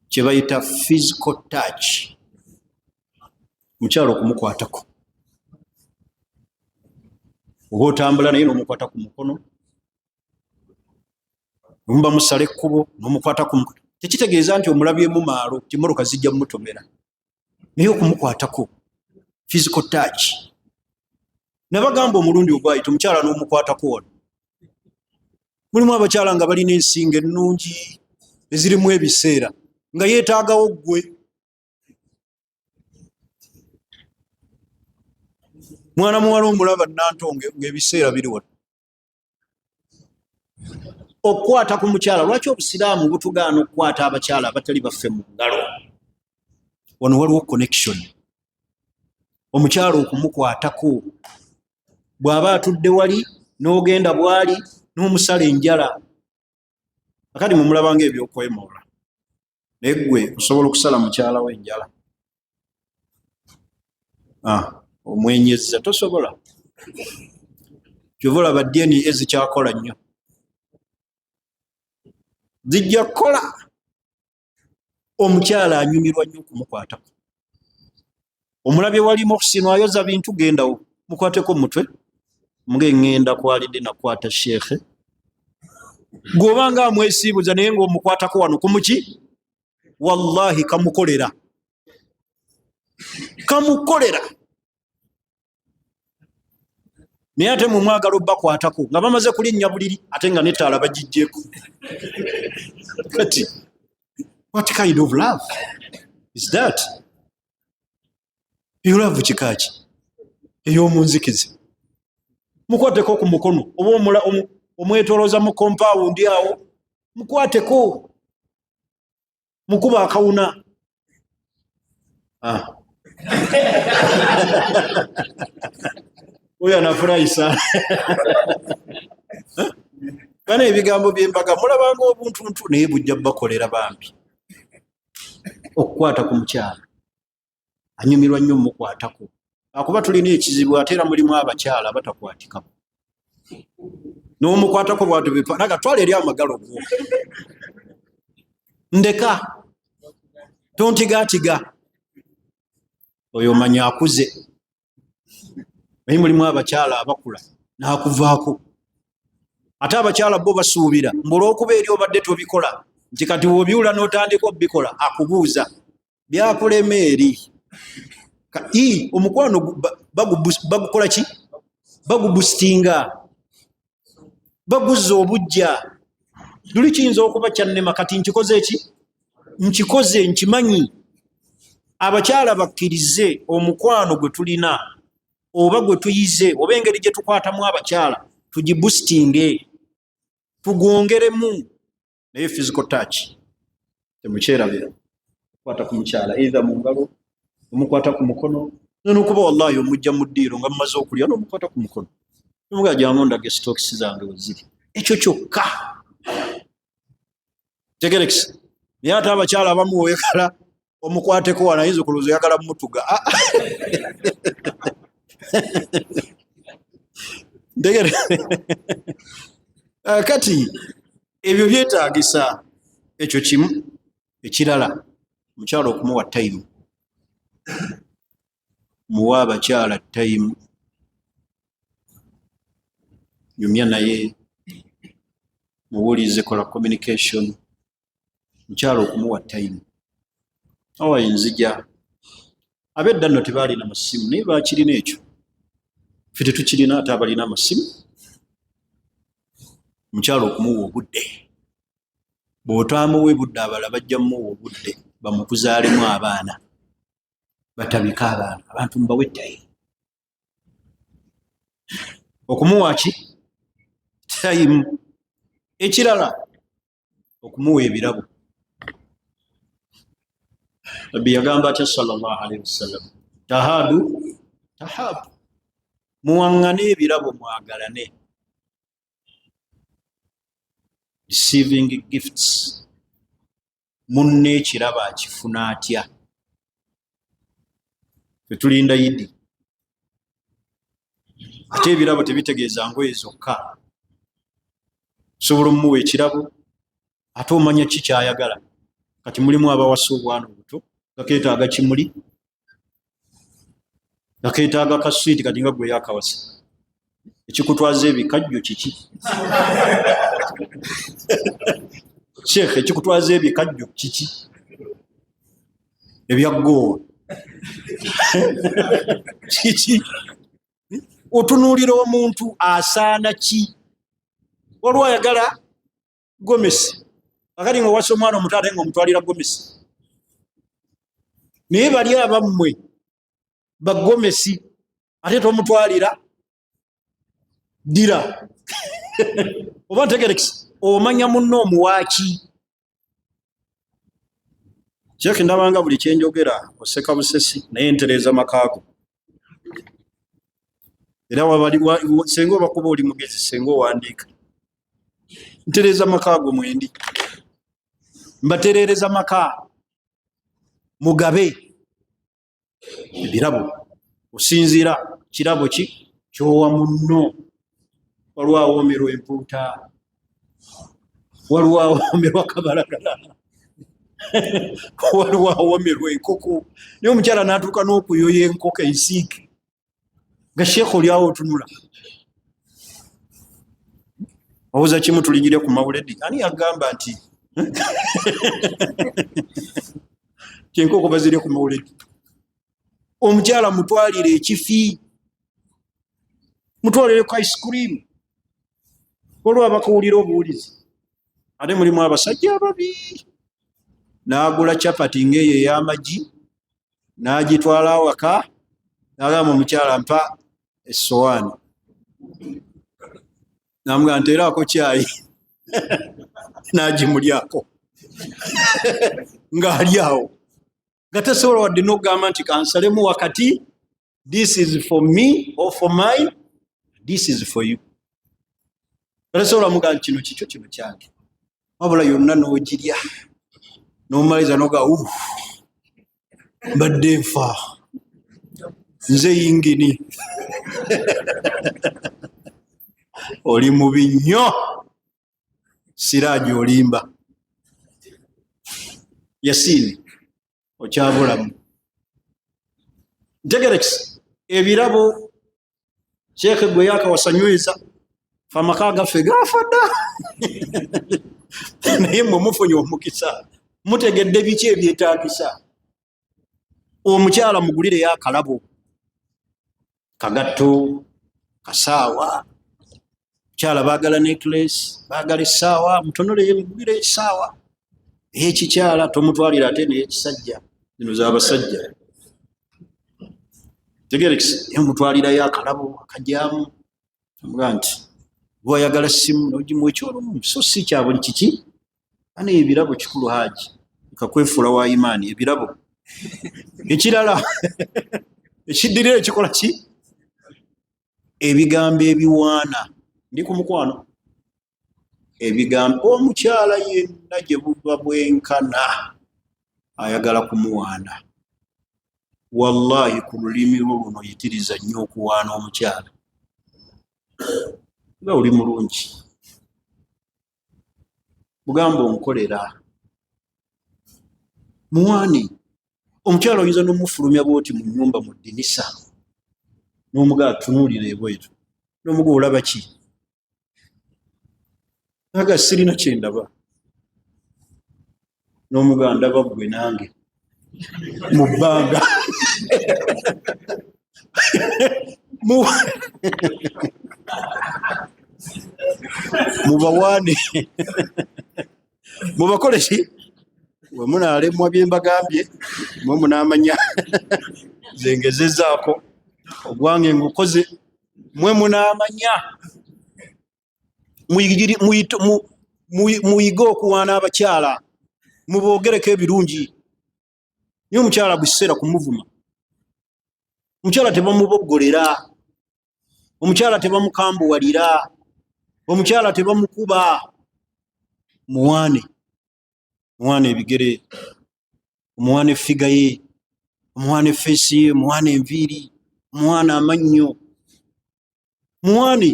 A: kye bayita physical touch. Mukyala okumukwatako oba otambula naye n'omukwata ku mukono, nomba musala ekkubo n'omukwata ku mukono, tekitegeeza nti omulabyemu maalo kimotoka zijja mumutomera, naye okumukwatako physical touch. Nabagamba omulundi ogwayita omukyala n'omukwatako wano. Mulimu abakyala nga balina ensinga ennungi ezirimu ebiseera nga yeetaagawo ggwe. Mwana muwala omulaba Nantonge ng'ebiseera biri wano. Okukwata ku mukyala, lwaki obusiraamu butugaana okukwata abakyala abatali baffe mu ngalo? Wano waliwo connection. Omukyala okumukwatako bw'aba atudde wali n'ogenda bwali n'omusala enjala, akati mumulaba ng'ebyokwemoola, naye ggwe osobola okusala mukyala we enjala? Omwenyezza tosobola. Kyova olaba DNA zikyakola nnyo, zijja kukola. Omukyala anyumirwa nnyo okumukwatako. Omulabye walimu okusinwa ayoza bintu, gendawo mukwateko mutwe ng'eŋŋenda kwalidde nakwata sheekhe. Gw'obanga amwesiibuza naye ng'omukwatako wano kumuki, wallahi kamukolera. Kamukolera. Naye ate mu mwagalo bakwatako nga bamaze kulinnya buliri ate nga n'ettaala bagijjeeko. Kati what kind of love is that? Eyo love kikaaki ey'omunzikizi. Mukwateko ku mukono oba omwetolooza mu compound awo, mukwateko mukuba akawuna. Oyo anafurahi sana. Bana ebigambo by'embaga mulabanga obuntuntu naye bujja bakolera bambi. Okukwata ku mukyala anyumirwa nnyo mukwatako. Akuba tulina ekizibu ate era mulimu abakyala batakwatikako. N'omukwatako bw'atyo naga twala eri amagalo go. Ndeka tontigaatiga. Oyo manya akuze. Naye mulimu abakyala abakula n'akuvaako. Ate abakyala bo basuubira olw'okuba eri obadde tobikola nti kati wobiwula n'otandika obikola akubuuza byakulema eri. Omukwano bagukola ki? Bagubustinga, baguzza obujja. Luli kiyinza okuba kyannema kati nkikoze ki? Nkikoze, nkimanyi. Abakyala bakkirize omukwano gwe tulina oba gwe tuyize oba engeri gye tukwatamu abakyala tugibustinge, tugwongeremu. Naye physical touch temukyerabira. Kwata ku mukyala either mu ngalo, omukwata ku mukono, n'okuba wallahi omujja mu ddiiro nga mumaze okulya n'omukwata ku mukono. Omugaa jangu ndage stokisi zange weziri. Ekyo kyokka. Tegerekisi. Naye ate abakyala abamu oyagala omukwateko wano ayinza okulowooza oyagala mutuga. Kati ebyo byetaagisa ekyo kimu. Ekirala omukyala okumuwa time. Muwa abakyala time. Nyumya naye muwulize, kola communication. Mukyala okumuwa time. Awa nzija abedda nno tebalina masimu naye bakirina ekyo ffe tetukirina ate abalina amasimu omukyalo okumuwa obudde bw'otaamuwe budde abala bajja mumuwa obudde bamukuzaalemu abaana batabika abaana abantu mubawe ettayi okumuwa ki tayimu ekirala okumuwa ebirabo nabbi yagamba atya sallallahu alaihi wasallam tahadu tahabu muwaŋŋane ebirabo mwagalane receiving gifts munne ekirabo akifuna atya tetulinda yidi ate ebirabo tebitegeeza ngoye zokka osobola omuwa ekirabo ate omanya ki kyayagala kati mulimu abawasa obwana obuto gakeetaaga kimuli gakeetaaga kaswiiti kati nga gwe yakawasa ekikutwaza ebikajjo kiki sheekh ekikutwaza ebikajjo kiki ebyaggoowa kiki otunuulira omuntu asaana ki waliwo ayagala gomesi akati nga owasa omwana omuto ate nga omutwalira gomesi naye bali abammwe bagomesi ate tomutwalira dira oba ntegerekisi omanya munno omuwaaki kyeki ndabanga buli kyenjogera oseka busesi naye ntereeza makaago era senga obakuba oli mugezi senga owandiika ntereeza makaago mwendi mbatereereza maka mugabe ebirabo osinziira kirabo ki kyowa munno waliwo awoomerwa empuuta waliwo awoomerwa kabalagala waliwo awoomerwa enkoko naye omukyala n'atuuka n'okuyoya enkoko ensiike nga sheekh oliawo otunula obuuza kimu tuligire ku mawuledi ani yagamba nti kyenkoko bazire ku mawuledi omukyala mutwalire ekifi mutwalire ku ice cream olwa bakuwulira obuwulizi ate mulimu abasajja ababi n'agula capati ng'eyo ey'amagi n'agitwala awaka n'agamba omukyala mpa essowaani namugaa nteeraako kyayi n'agimulyako ng'ali awo nga tasobola wadde n'okugamba nti kansalemu wakati this is for me or for mine this is for you tasobola mugaa nti kino kikyo kino kyange wabula yonna n'ogirya n'omumaliza noga mbadde nfa nze yingini oli mubi nnyo siraaji olimba yasiini okyabulamu ntegerekisi ebirabo sheekhe gwe yakawasanywiza famaka gaffe gafa dda naye mwe mufunye omukisa mutegedde biki ebyetaagisa omukyala mugulireyo akalabo kagatto kasaawa kyala baagala necklace baagala essaawa mutonoleye mugulire essaawa ekikyala tomutwalira ate n'ekisajja zino z'abasajja tegerekisi emutwalirayo akalabo akajyamu amuga nti bwayagala simu nogimu ekyolumu so si kya buli kiki ane ebirabo kikulu haji kakwefuula wa imaani ebirabo ekirala ekiddirira ekikola ki ebigambo ebiwaana ndi ku mukwano ebigambo omukyala yenna gye buba bwenkana ayagala kumuwaana wallahi ku lulimi lwo luno yitiriza nnyo okuwaana omukyala nga oli mulungi mugamba onkolera muwaani omukyala oyinza n'omufulumya bwoti mu nnyumba mu ddinisa n'omugaa tunuulira ebwetu n'omugaa olaba ki aga sirina kyendaba n'omugaa ndaba gwe nange mu bbanga mubawaane mubakole ki we munaalemwa bye mbagambye mwe munaamanya zengezezaako ogwange ngukoze mwe munaamanya muyige okuwaana abakyala muboogereko ebirungi niyo omukyala bwekiseera kumuvuma omukyala tebamuboggolera omukyala tebamukambuwalira omukyala tebamukuba muwaane ebigere omuwaane effiga ye omuwaane effeesi ye omuwaane enviiri omuwaane amannyo muwaane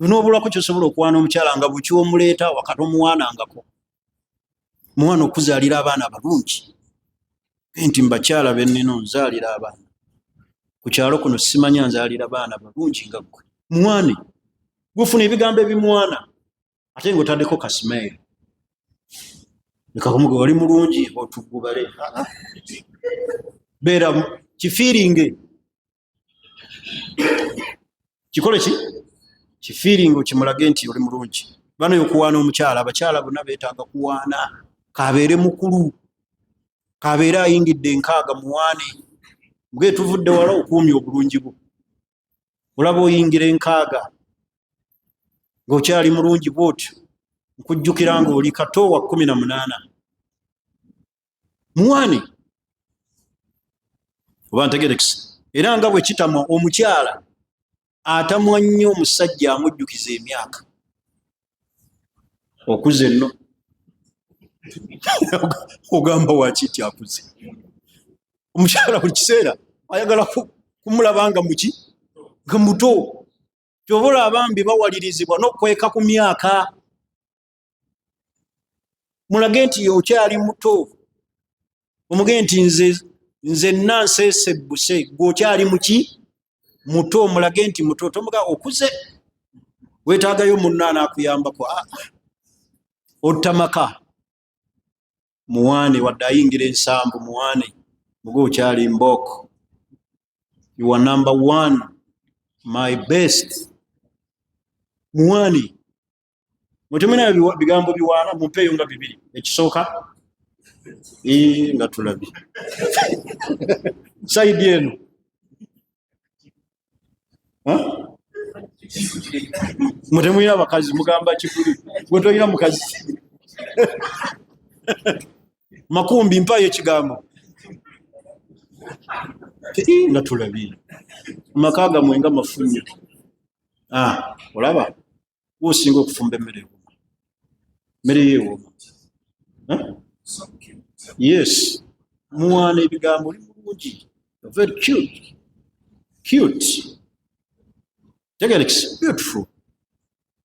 A: noobulako kyosobola okuwaana omukyala nga bukyomuleeta wakati omuwaanangako muwaane okuzaalira abaana balungi nti mbakyala bennino nzaalira abaana ku kyalo kuno simanya nzaalira baana balungi nga ggwe muwaane gufuna ebigambo ebimwana ate ngaotaddeko kasimairi nekakumuge wali mulungi otugubale beera kifiiringe kikole ki kifiiringe okimulage nti oli mulungi bano yokuwaana omukyala abakyala bonna beetaaga kuwaana kabeere mukulu kabeere ayingidde enkaaga muwaane bwe tuvudde wala okuumya obulungi bwo olaba oyingira enkaaga ng'okyali mulungi bwotyo nkujjukira ng'oli kato wa 18 muwaane oba ntegerekisa era nga bwe kitamwa omukyala atamwa nnyo omusajja amujjukiza emyaka okuze nno ogamba wakiti akuze omukyala buli kiseera ayagala kumulaba nga muki nga muto kyobola abambi bawalirizibwa n'okweka ku myaka mulage nti okyali muto omugee nti nze nanseese ebbuse gweokyali muki muto mulage nti muto tomuga okuze weetaagayo munna anaakuyambako ottamaka muwaane wadde ayingira ensambu muwaane muge okyali mbooko you are number 1 my best muwaane mutemuna bigambo biwaana mumpeeyo nga 2 ekisooka nga tulabye saidi eno mutemwina abakazi mugamba kikuli gwe toyina mukazi makumbi mpayo ekigambo nga tulabye amakaaga mwenga mafunya olaba wosinga okufumba emmere ewooma mmere yeewooma yes muwaana ebigambo oli mulungi very cute tegerekisa beautiful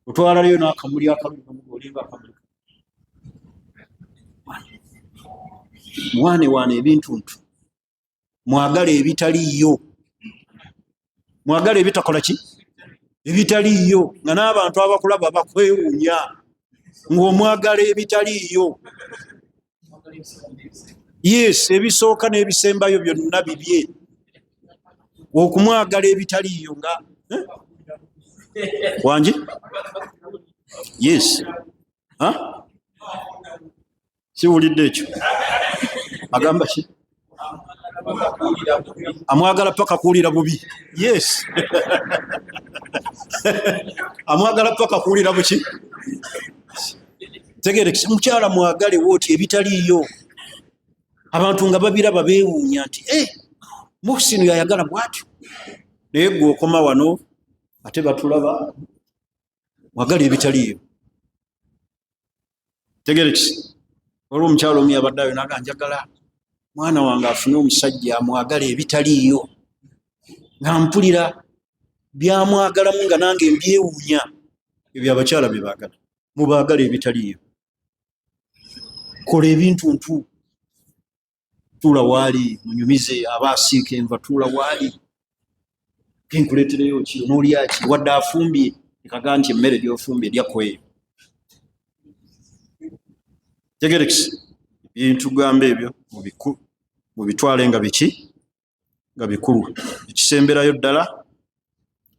A: otwalaleyo n'akamuli akalungi olinga akamuli muwaane waana ebintuntu mwagala ebitaliiyo mwagala ebitakola ki ebitaliiyo nga n'abantu abakulaba bakwewuunya ng'omwagala ebitaliiyo yes ebisooka n'ebisembayo byonna bibye okumwagala ebitaliiyo nga wangi yes siwulidde ekyo agamba ki amwagala paka kuwulira bubi yes amwagala paka kuwulira buki tegerekisa mukyala mwagale wooti ebitaliiyo abantu nga babiraba beewuunya nti Muhsin yayagala bwatyo naye gwe okoma wano ate batulaba mwagala ebitaliiyo tegerekisa olwo omukyala omu yabaddeayo naga njagala mwana wange afune omusajja amwagala ebitaliiyo nga mpulira byamwagalamu nga nange mbyewuunya ebyo abakyala bye baagala mubaagala ebitaliiyo kola ebintuntu tuula waali munyumize aba asiika enva tuula waali kenkuleetereyo ki n'olyaki wadde afumbye ekaga nti emmere gy'ofumbye eryakweyo tegerekisa ebintu gamba ebyo mubitwale nga biki nga bikulu. Ekisemberayo ddala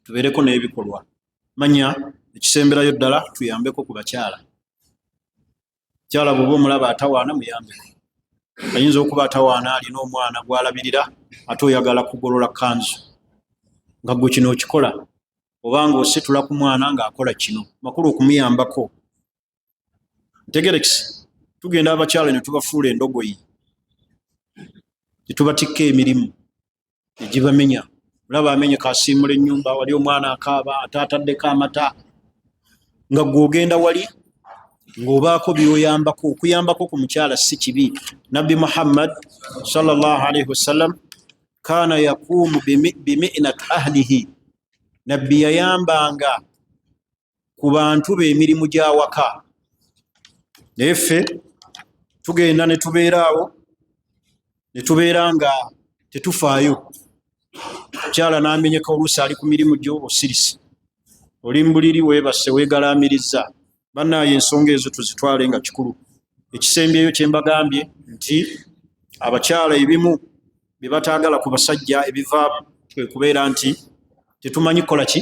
A: tubeereko n'ebikolwa. Manya ekisemberayo ddala tuyambeko ku bakyala. Kyala bw'oba omulaba atawaana muyambeko. Ayinza okuba atawaana alina omwana gw'alabirira ate oyagala kugolola kanzu nga gwe kino okikola, obanga ositula ku mwana ng'akola kino, makulu okumuyambako. Ntegerekisi tugenda abakyala ne tubafuula endogoyi, tetubatikka emirimu egibamenya. Mulaba amenye kasiimula ennyumba, wali omwana akaaba ate ataddeko amata, nga gw'ogenda wali ng'obaako byoyambako. Okuyambako ku mukyala si kibi. Nabbi Muhammad sallallahu alaihi wasallam kana yakumu bimi'nat ahlihi, nabbi yayambanga ku bantu be emirimu gy'awaka. Naye ffe tugenda ne tubeeraawo ne tubeera nga tetufaayo. Mukyala n'amenyeka oluusi ali ku mirimu gyo osirisi, oli mu buliri weebase weegalaamirizza. Bannaaye ensonga ezo tuzitwale nga kikulu. Ekisembyeyo kye mbagambye nti abakyala ebimu bye bataagala ku basajja ebivaamu kwe kubeera nti tetumanyi kukola ki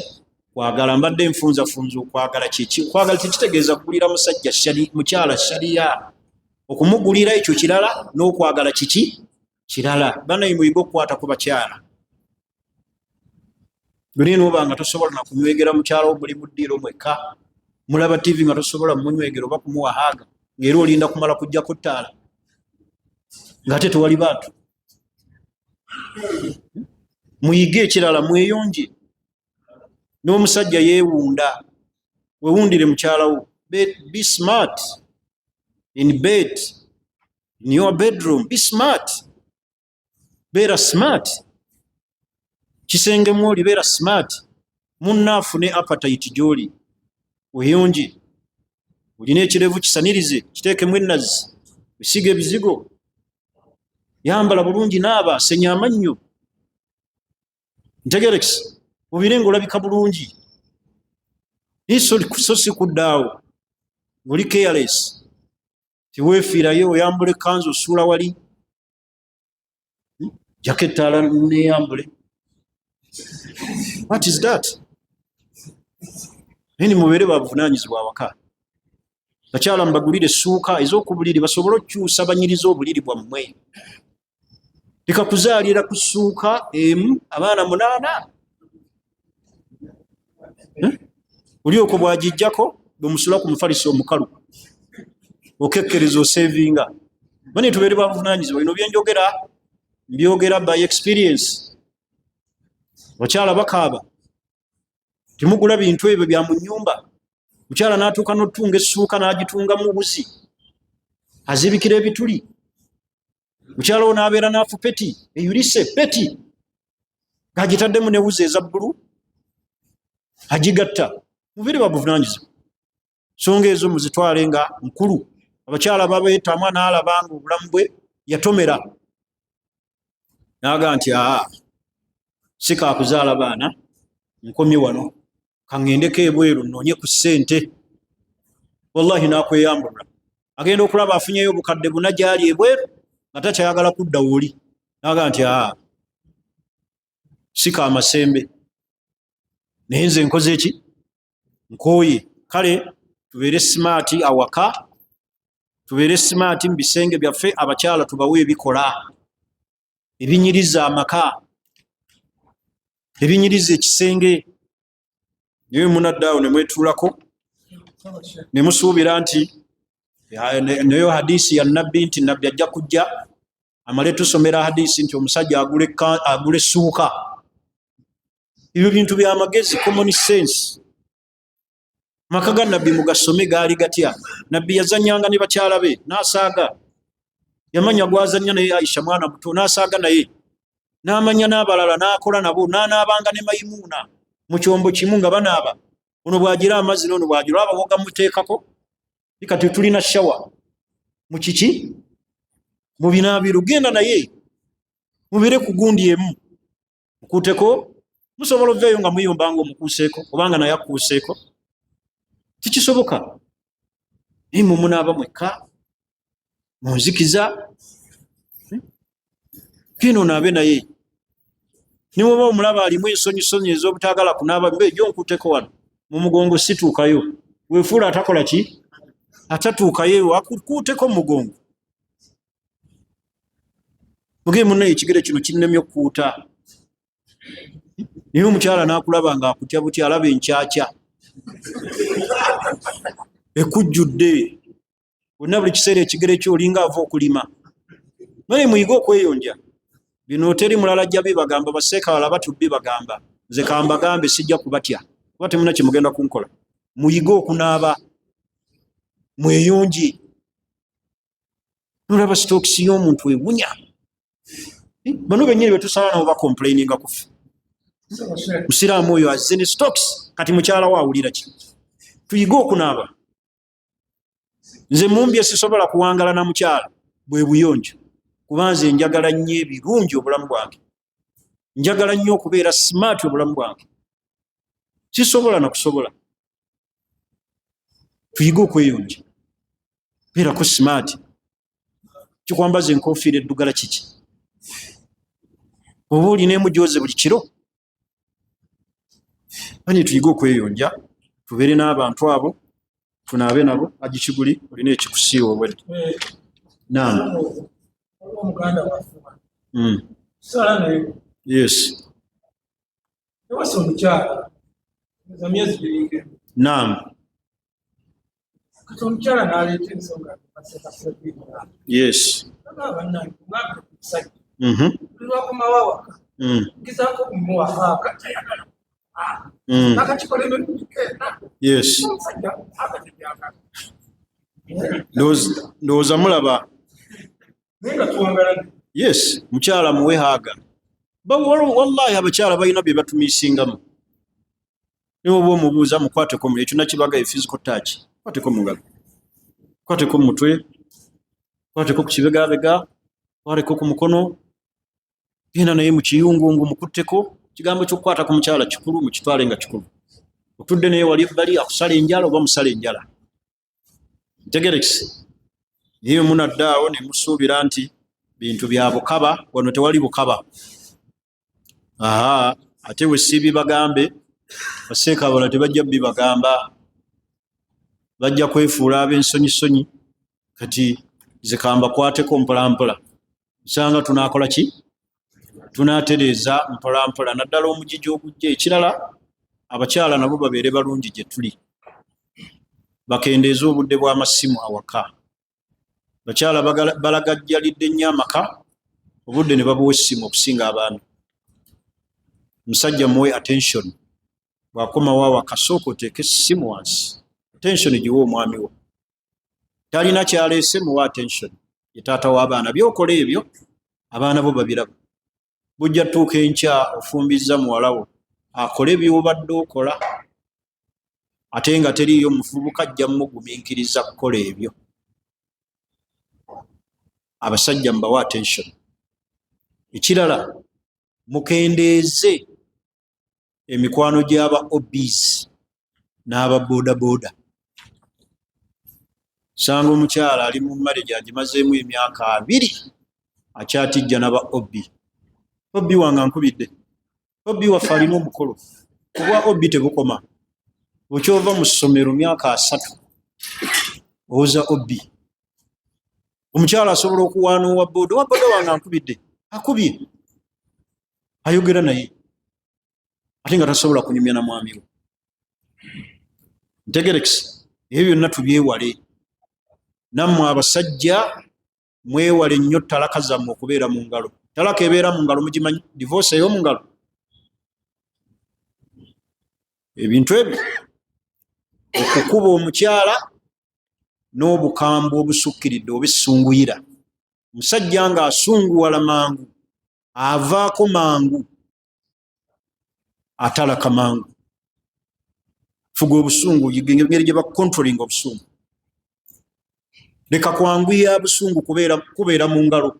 A: kwagala. Mbadde nfunzafunza okwagala kiki. Okwagala tekitegeeza kugulira musajja mukyala shariya. Okumugulira ekyo kirala, n'okwagala kiki kirala. Bannaaye muyiga okukwata ku bakyala. Buli n'oba nga tosobola na kunywegera mukyala wo buli buddiiro mwekka, mulaba TV nga tosobola munywegera oba kumuwa haaga, ng'era olinda kumala kujja ku ttaala ng'ate tewali bantu. Muyige ekirala, mweyonje. N'omusajja yeewunda, weewundire mukyala wo. Be smart in bed, in your bedroom. Be smart. Beera smart. Kisenge mwoli beera smart. Munnaafu ne appetite gy'oli. Weeyonje. Olina ekirevu kisanirize, kiteekemu ennazi, bisiga ebizigo, yambala bulungi, naaba, senya amannyo. Ntegerekisi obire ng'olabika bulungi. So si kuddaawo ng'oli careless, tiweefiirayo oyambula ekkanzu osuula wali, jjako ettaala neeyambule. What is that? Naye mubeere bavunaanyizibwa awaka. Bakyala mbagulire essuuka ez'okubuliri basobole okukyusa banyiriza obuliri bwammwe. Leka kuzaalira ku ssuuka emu abaana 8. Oli okwo bw'agijjako bwemusula ku mufaliso omukalu, okekkereza osevinga. Bane tubeere bavunaanyizibwa. Bino byenjogera mbyogera by experience. Bakyala bakaaba, timugula bintu ebyo bya mu nnyumba. Mukyala n'atuuka n'otunga essuuka n'agitunga mu buzi, azibikira ebituli. Mukyala wo n'abeera n'afu peti, eyulise peti, ng'agitaddemu ne wuzi eza bbulu, agigatta. Mubeere babuvunaanyizibwa. Nsonga ezo muzitwale nga nkulu. Abakyala babeetamwa n'alaba nga obulamu bwe yatomera, n'aga nti si kaakuzaala baana, nkomye wano, kaŋŋendeko ebweru nnoonye ku ssente. Wallahi n'akweyambulula. Agenda okulaba afunyeyo obukadde 4 gy'ali ebweru nga takyayagala kudda w'oli, n'aga nti si kaamasembe, naye nze nkoze ki? Nkooye. Kale tubeere smart awaka, tubeere smart mu bisenge byaffe. Abakyala tubawe ebikola ebinyiriza amaka, ebinyiriza ekisenge. Niwe munaddaawo ne mwetuulako ne musuubira nti nayo hadisi ya nabbi nti nabbi ajja kujja amale tusomera hadisi nti omusajja agule essuuka. Ebyo bintu by'amagezi, common sense. Maka ga nabbi mugasome gaali gatya? Nabbi yazannyanga ne bakyala be n'asaaga. Yamanya gwazannya naye Aisha mwana muto n'asaaga naye, n'amanya n'abalala n'akola nabo, n'anaabanga ne Mayimuuna mu kyombo kimu nga banaaba. Ono bw'agira amazzi n'ono bw'agira abawoga muteekako. Kati tulina shawa mu kiki? Mu binaabiro. Genda naye mubeere ku gundi emu, mukuuteko. Musobola oveeyo nga muyombanga omukuuseeko obanga naye akuuseeko. Tikisoboka. Naye munaaba mwekka munzikiza. Genda onaabe naye. niwoba omulaba alimu ensonyi ez'obutagala kunaaba mbejo nkuteko wano mu mugongo situukayo wefuula atakola ki atatuukayo akukuuteko mugongo muge munaye ekigere kino kinnemye okukuuta naye omukyala n'akulaba nga akutya butya alaba enkyakya ekujjudde bonna buli kiseera ekigere kyolinga ava okulima naye muyige okweyonja bino teri mulala ajja bibagamba baseeka wala batubbi bagamba nze kambagambe sijja kubatya kuba temuna kyemugenda kunkola muyige okunaaba mweyonje nolaba sitokisi y'omuntu ewunya bano benyini betusala nabo bakomplaininga kufe musiraamu oyo azze ne stokisi kati mukyala waawulira ki tuyige okunaaba nze mumbye sisobola kuwangala na mukyala bwe buyonjo kuba nze njagala nnyo ebirungi obulamu bwange njagala nnyo okubeera smart obulamu bwange sisobola nakusobola tuyige okweyonja beerako smart kikwambaza enkofiira eddugala kiki oba olina emujoze buli kiro ani tuyige okweyonja tubeere n'abantu abo tunaabe nabo agikiguli olina ekikusiiwa obwedde
B: omuganda wafuba sala naye
A: yes
B: ewasa omukyala za myezi giringe kati omukyala n'aleeta ensonga
A: yes
B: bannange mugambe ku musajja buli lwakomawo awaka ngezaako okumuwahaaka tayagala nakakikola emirundi kenda
A: yes
B: omusajja akatebyagala
A: ndowooza mulaba
B: naye nga tuwangalane
A: yes mukyala muwe haaga wallahi abakyala balina bye batumiisingamu naye oba omubuuza mukwateko ekyo nakibaga physical touch kwateko mungalo kwateko mumutwe kwateko ku kibegabega kwateko ku mukono genda naye mu kiyungungu mukutteko kigambo ky'okukwata ku mukyala kikulu mukitwale nga kikulu otudde naye wali ebbali akusala enjala oba musala enjala ntegerekisi niyo munaddaawo ne musuubira nti bintu bya bukaba wano tewali bukaba ate we si bibagambe baseeka abala tebajja bibagamba bajja kwefuula ab'ensonyisonyi kati zikamba kwateko mpolampola nsanga tunakola ki tunatereeza mpolampola naddala omugigi ogujja ekirala abakyala nabo babeere balungi gye tuli bakendeeza obudde bw'amasimu awaka bakyala balagajjalidde nnyo amaka obudde ne babuwa essimu okusinga abaana musajja muwe attention bwakomawo awaka sooka oteeke essimu wansi attention giwe omwami wo talina kyaleese muwa attention ye taata w'abaana byokola ebyo abaana bo babiraba bujja tuuka enkya ofumbiza muwala wo akole byobadde okola ate nga teriiyo muvubuka ajja mugumiikiriza kukola ebyo abasajja mubawa attention ekirala mukendeeze emikwano gy'aba obbies n'aba bodaboda sanga omukyala ali mu marriage agimazeemu emyaka 2 akyatijja n'aba obbi wange ankubidde obbi waffe alina omukolo kuba obbi tebukoma okyova mu ssomero myaka 3 owoza obbi omukyala asobola okuwaana owa boda wange ankubidde akubye ayogera naye ate nga tasobola kunyumya na mwami we ntegerekisi ebyo byonna tubyewale nammwe abasajja mwewale nnyo talaka zammwe okubeera mu ngalo talaka ebeera mu ngalo mugimanyi divorce ey'omu ngalo ebintu ebyo okukuba omukyala n'obukambwe obusukkiridde oba essunguyira musajja nga asunguwala mangu avaako mangu atalaka mangu fuga obusungu engeri gye bakontrolinga obusungu leka kwanguya busungu kubeera mu ngalo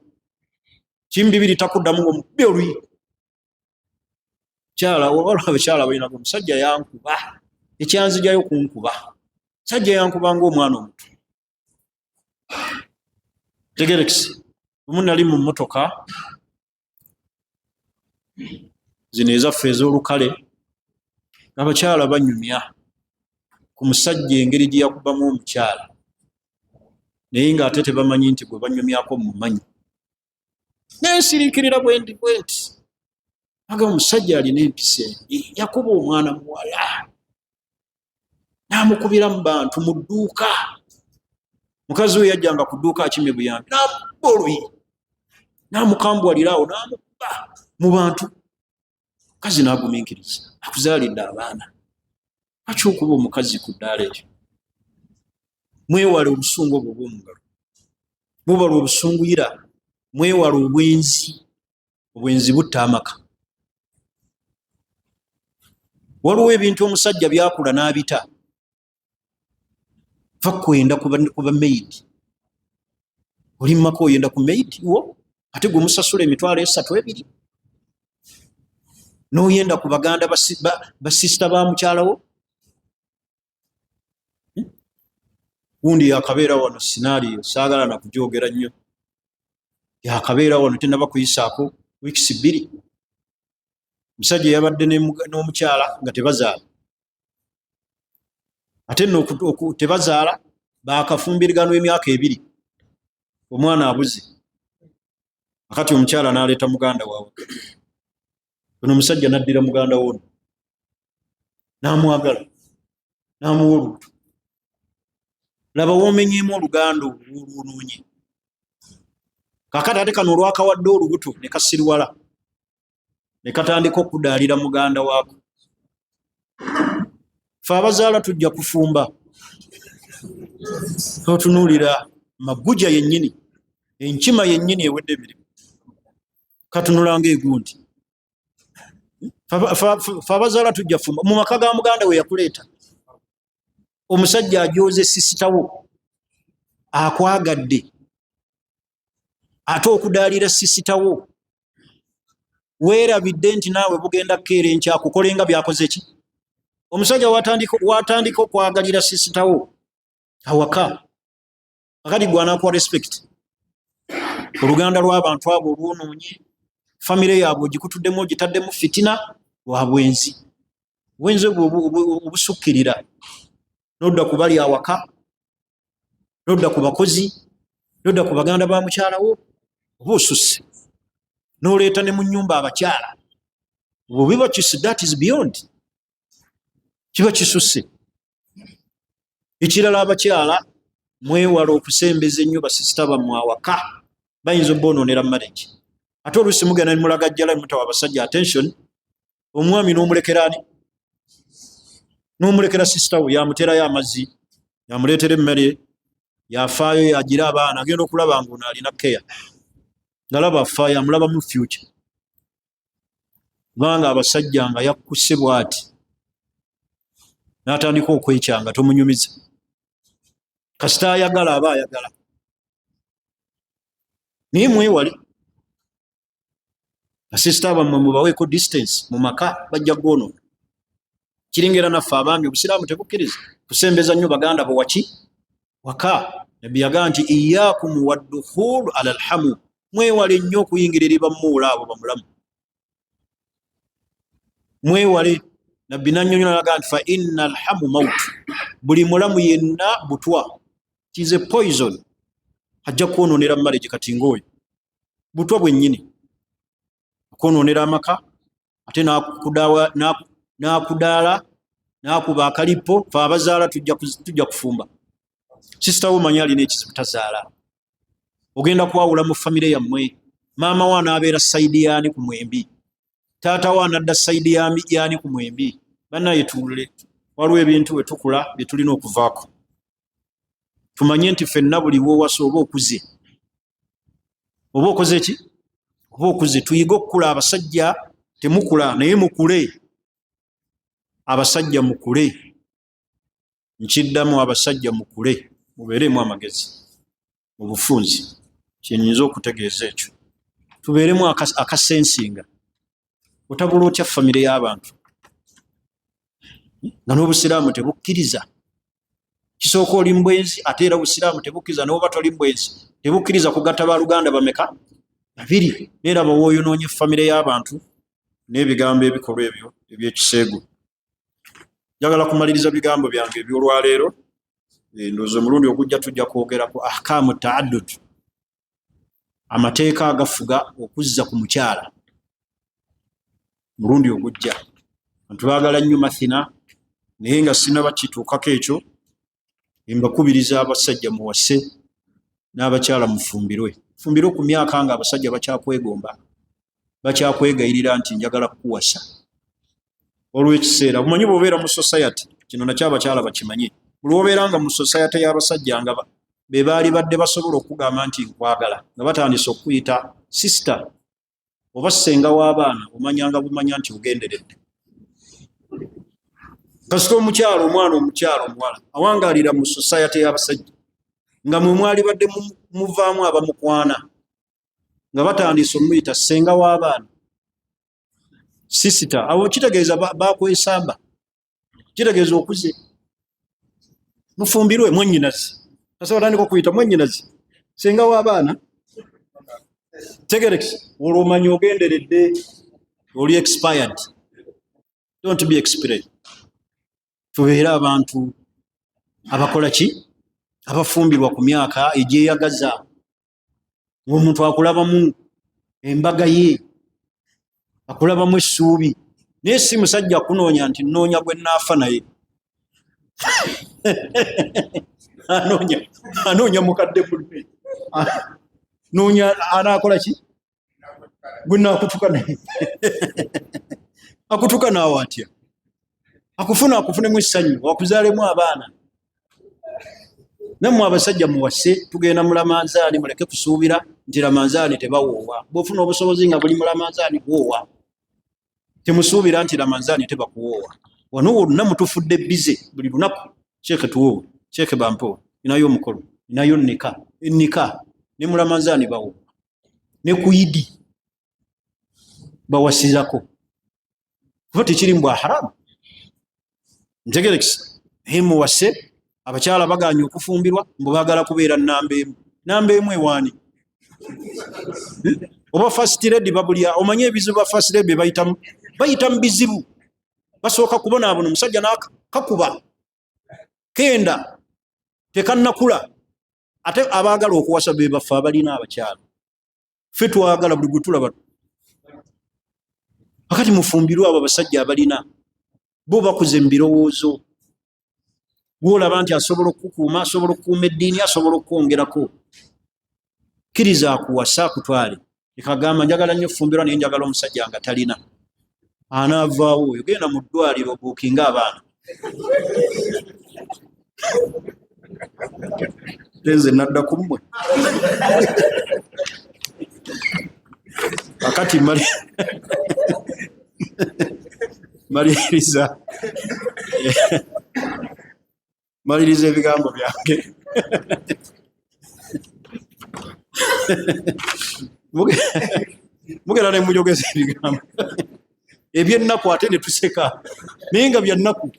A: kimu 2 takuddamu ng'omubbi oluyi abakyala balinaga omusajja yankuba ekyanzijayo kunkuba sajja yankuba ng'omwana omuto tegerekisi omu nali mu mmotoka zino ezaffe ez'olukale abakyala banyumya ku musajja engeri gye yakubamu omukyala naye ng'ate tebamanyi nti gwe banyumyako mumanyi nensiriikirira bwendi bwenti aga omusajja alina empisa yakuba omwana muwala n'amukubira mu bantu mu dduuka mukazi we yajjanga ku dduuka akime buyambi n'amukuba oluyi n'amukambwalira awo n'amukuba mu bantu mukazi n'agumiikiriza akuzaalidde abaana lwaki okuba omukazi ku ddaala ekyo mwewale obusungu obwo bw'omungalo mwewale obusunguyira mwewale obwenzi butta amaka waliwo ebintu omusajja byakula n'abita va kwenda kuba maidi oli mumaka oyenda ku maidi wo ate gwe musasula emitwalo 32 n'oyenda ku baganda basisita ba mukyalawo gundi yakabeera wano sinaariyo saagala nakujogera nnyo yakabeera wano tenaba kuyisaako wiikisi 2 musajja yabadde n'omukyala nga tebazaala ate nno tebazaala bakafumbiriganwa emyaka 2 omwana abuze akati omukyala n'aleeta muganda waawe ono omusajja n'addira muganda wono n'amwagala n'amuwa olubuto laba woomenyeemu oluganda olwonoonye kakati ate kano olwakawadde olubuto ne kasiriwala ne katandika okudaalira muganda waako fe abazaala tujja kufumba otunuulira maguja yennyini enkima yennyini ewedde emirimu katunulanga egundi fe abazaala tujja kufumba mu maka ga muganda we yakuleeta omusajja ajooze sisitawo akwagadde ate okudaalira sisitawo weerabidde nti naawe bugenda kukeera enkyakukolenga byakoze ki omusajja watandika okwagalira sisitawo awaka akati gwanaakuwa respect oluganda lw'abantu abo olwonoonye famire yaabwe ogikutuddemu ogitaddemu fitina lwa bwenzi obusukkirira nodda ku bali awaka nodda ku bakozi nodda ku baganda ba mukyalawo oba osusse n'oleeta ne mu nnyumba abakyala obwo biba that is beyond kiba kisusse ekirala abakyala mwewala okusembeza ennyo basisita bammwe awaka bayinza obbonoonera marriage ate oluusi mugenda nemulagajjala mutawa abasajja attention omwami n'omulekeraani n'omulekera sisita we yamuterayo amazzi yamuleetera emmere yafaayo yagira abaana agenda okulaba ng'ono alina keya ngalaba afaayo amulabamu future kubanga abasajja nga yakkuse bw'ati n'atandika okwekyanga tomunyumiza kasita ayagala aba ayagala naye mwewale basisita bammwe mubaweeko distance mu maka bajja gwonoona kiringera naffe abaami obusiraamu tebukkiriza kusembeza nnyo baganda bo waki waka nabbi yagaa nti iyaakum waddukhulu ala alhamu mwewale nnyo okuyingirira bamuula abo bamulamu mwewale nabbi nannyonnyola nagaa nti fa inna alhamu mautu buli mulamu yenna butwa kize poison ajja kwonoonera marriage kati ng'oyo butwa bwennyini kwonoonera amaka ate n'akudaala n'akuba akalipo fe abazaala tujja kufumba sisita wo manyi alina ekizibu tazaala ogenda kwawula mu famire yammwe maama wo anaabeera sayidi yaani ku mwembi taata wo anadda sayidi yaani ku mwembi bannaye tuwulire waliwo ebintu we tukula bye tulina okuvaako tumanye nti ffenna buli woowasa oba okuze oba okoze ki oba okuze tuyige okukula abasajja temukula naye mukule abasajja mukule nkiddamu abasajja mukule mubeeremu amagezi mu bufunzi kyenyinza okutegeeza ekyo tubeeremu akasensinga otabula otya famire y'abantu nga n'obusiraamu tebukkiriza kisooka oli mbwenzi ate era obusiraamu tebukkiriza n'oba toli mbwenzi tebukkiriza kugatta baluganda bameka 2 neera bawooyonoonye famire y'abantu n'ebigambo ebikolwa ebyo ebyekiseegu. Njagala kumaliriza bigambo byange ebyolwaleero. Ndowooza omulundi ogujja tujja kwogera ku ahkaamu taaddud, amateeka agafuga okuzza ku mukyala. Mulundi ogujja abantu baagala nnyo mathina, naye nga sinaba kituukako ekyo, mbakubiriza abasajja muwase n'abakyala mufumbirwe. Mufumbirwe ku myaka nga abasajja bakyakwegomba, bakyakwegayirira nti njagala kukuwasa. Olw'ekiseera bumanyi bw'obeera mu society, kino nakyo abakyala bakimanye, buli obeera nga mu society y'abasajja nga be baali badde basobola okugamba nti nkwagala, nga batandise okuyita sister oba ssenga w'abaana, omanyanga bumanya nti ogenderedde. Kasita omukyala, omwana omukyala omuwala awangaalira mu society y'abasajja nga mwe mwali badde muvaamu abamukwana, nga batandise omuyita ssenga w'abaana, sister, abo kitegeeza bakwesamba, kitegeeza okuze. Mufumbirwe mwennyinazi, tasobola tandika okuyita mwennyinazi, ssenga w'abaana. Tegerekisi olwo omanyi ogenderedde, oli expired. Don't be expired. Tubeera abantu abakola ki, abafumbirwa ku myaka egyeyagaza, ng'omuntu akulabamu embaga ye, akulabamu essuubi, naye si musajja kunoonya nti nnoonya gwe naafa naye. anoonya mukadde munne, noonya anaakola ki, gwe naakutuka naye. Akutuka naawe atya, akufunemu essanyu, wakuzaalemu abaana. Nammwe abasajja muwase, tugenda mu Lamazaani, muleke kusuubira nti Lamazaani tebawoowa. Bw'ofuna obusobozi nga buli mu Lamazaani bwoowa, temusuubira nti Lamazaani tebakuwoowa. Wano wonna mutufudde bize buli lunaku, Sheekhe tuwoowe, Sheekhe bampowe, inayo omukolo, inayo nika, ne mu Lamazaani bawoowa, ne ku Idi bawasizako. Kuba tekiri mbwa haramu. Ntegerekisa naye muwase, abakyala baganye okufumbirwa, mbu baagala kubeera nnamba emu. Nnamba emu ewaani? Oba first lady babulya, omanye ebizibu ba first lady bayita mu bizibu. Basooka kubonaabona omusajja n'akakuba kenda tekannakula. Ate abaagala okuwasa be baffe abalina abakyala. Ffe twagala buli gwe tulaba. Akati mufumbirwe abo abasajja abalina, bo bakuze mu birowoozo. Gwolaba nti asobola okukuuma, asobola okukuuma eddiini, asobola okwongerako. Kkiriza akuwasa akutwale. Ekagamba njagala nnyo fumbirwa naye njagala omusajja nga talina. Anaavaawo oyo, genda mu ddwaliro obuukinga abaana. Nze nadda ku mmwe. Akati maliriza ebigambo byange. Mugera ne mujogeza ebigambo eby'ennaku ate ne tuseka, naye nga byannaku.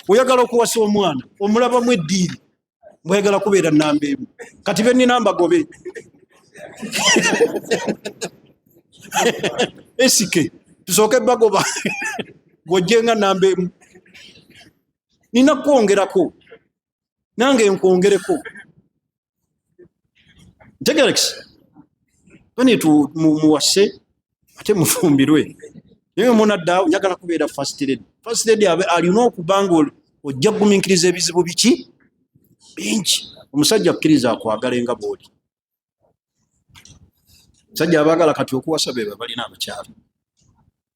A: Oyagala okuwasa omwana omulabamu eddiiri, mwegala kubeera nnamba emu. Kati be nnina mbagobe. Esike tusooke bagoba gw'ojjenga nnamba emu. Nina kwongerako, nange nkwongereko. Ntegerekisa bani muwase ate mufumbirwe. Naye munaddaawo njagala kubeera first lady. First lady alina okuba nga ojja kugumiikiriza ebizibu biki bingi. Omusajja akkiriza akwagala nga bw'oli. Omusajja abaagala kati okuwasa be balina abakyala.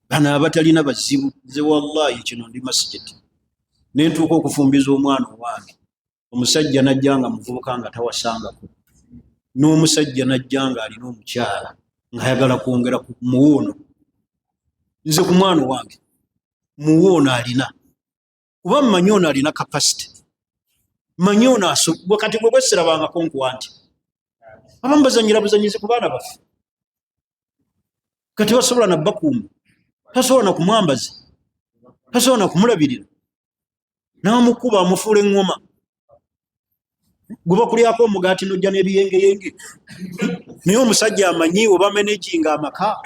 A: Bano abatalina bazibu. Nze wallahi kino ndi masigiti. Ne ntuuka okufumbiza omwana owange. Omusajja najja nga muvubuka nga tawasangako. N'omusajja najja nga alina omukyala ng'ayagala kwongera ku muwoono. Nze ku mwana wange muwoono alina. Kuba mmanyi ono alina capacity. Mmanyi ono asobwa kati bwe bweserabangako nkuwa nti abamu bazanyira buzanyizi ku baana baffe. Kati basobola na bakuuma. Tasobola na kumwambaza. Tasobola na kumulabirira. N'amukuba amufuula eŋŋoma. Gwe bakulyako omugaati n'ojja n'ebiyengeyenge. Naye omusajja amanyi oba managing amaka.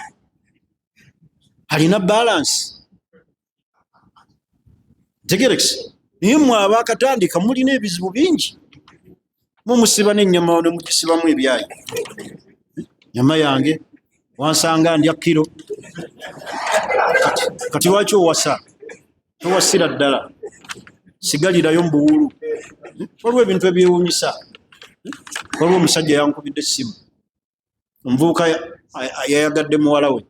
A: alina balance tegerekisi naye mmwe abakatandika mulina ebizibu bingi mumusiba n'ennyama ne mukisibamu ebyayi nyama yange wansanga ndya kiro kati lwaki owasa towasira ddala sigalirayo mu buwulu waliwo ebintu ebyewuunyisa waliwo omusajja yankubidde essimu omuvubuka yayagadde muwala we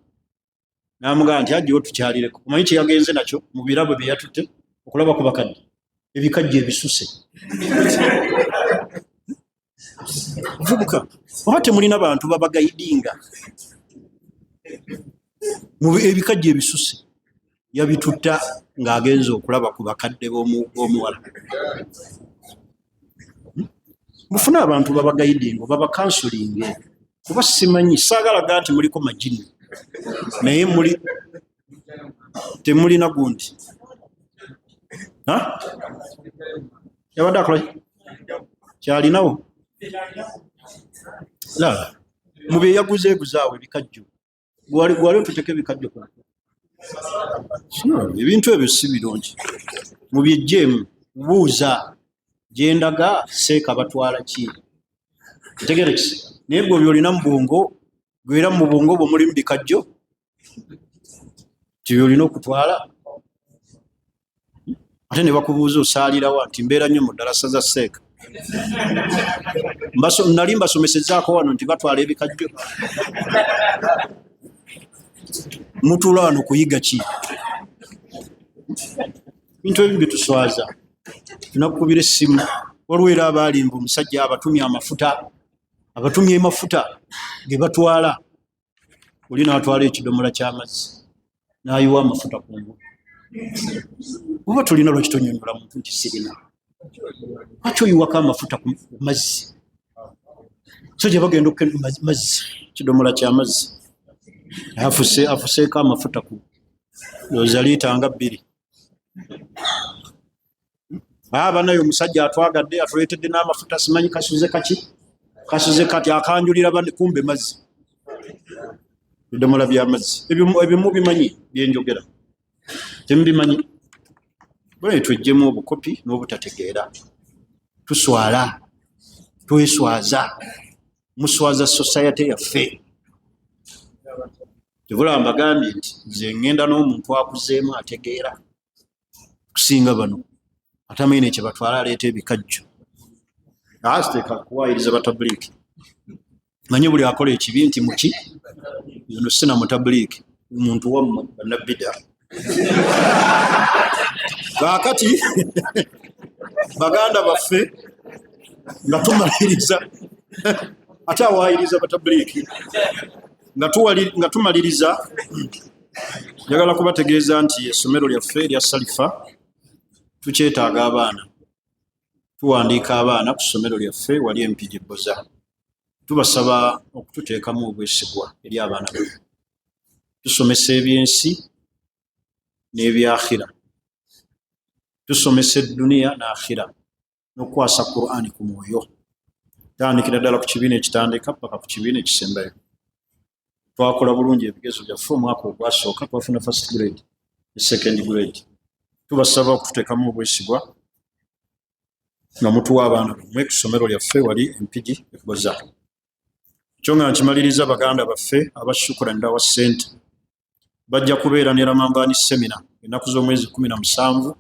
A: n'amugamba nti ajjewo tukyalireko omanyi kyeyagenze nakyo mu birabo bye yatutte okulaba ku bakadde ebikajjo ebisuse ovubuka oba temulina bantu babagayidinga ebikajjo ebisuse yabitutta ng'agenza okulaba ku bakadde b'omuwala mufune abantu babagayidinga babakansulinge kuba simanyi saagalaga nti muliko majini naye temulina gundi yabadde akola kyalinawo mubeeyaguzeeguzaawo ebikajjo gwali otuteka ebikajjo ebintu ebyo si birungi mubyejjeemu buuza gyendaga seeka batwala ki ntegerekisi naye gwe byolina mu bwongo gwera mu bwongo bwo mulimu bikajjo tibyolina okutwala ate ne bakubuuza osaalirawa nti mbeera nnyo mu ddalasa za seeka nali mbasomesezaako wano nti batwala ebikajjo mutuula wano kuyiga ki bintu ebyo byetuswaza tunakubira essimu waliwo era abaalimba omusajja abatumye emafuta ge batwala oli n'atwala ekidomola ky'amazzi n'ayiwa amafuta ku ngulo oba tulina lwaki tonyonyola muntu nti sirina lwaki oyiwako amafuta ku mazzi so gye bagenda okukenda mazzi kidomola ky'amazzi afuseeko amafuta ku looza liita nga 2 banayo omusajja atwagadde atuleetedde n'amafuta simanyi kasuze kati akanjulira bane kumbe mazzi bidomola by'amazzi ebyo mubimanyi byenjogera temubimanyi bwe twejjemu obukopi n'obutategeera tuswala tweswaza muswaza society yaffe tebula mbagambye nti nze ŋŋenda n'omuntu akuzeemu ategeera kusinga bano atamenye kye batwala aleeta ebikajjo asiteeka kuwaayiriza batabuliiki manyi buli akola ekibi nti muki ono sina mutabuliiki omuntu wammwe bannabbida kaakati baganda baffe nga tumaliriza ate awaayiriza batabuliiki nga tumaliriza njagala kubategeeza nti essomero lyaffe erya Salifa tukyetaaga abaana tuwandiika abaana ku ssomero lyaffe wali empigi Bboza tubasaba okututeekamu obwesigwa eri abaana baffe tusomesa ebyensi n'ebyakhira tusomesa edduniya n'akhira n'okukwasa Qur'ani ku mwoyo tandikira ddala ku kibiina ekitandika paka ku kibiina ekisembayo twakola bulungi ebigezo byaffe omwaka ogwasooka twafuna first grade ne second grade tubasaba okututeekamu obwesigwa nga mutuwa abaana bammwe ku ssomero lyaffe wali empigi Bboza kyo nga nkimaliriza baganda baffe abashukuranira wa ssente bajja kubeera ne Ramambani semina ennaku z'omwezi 17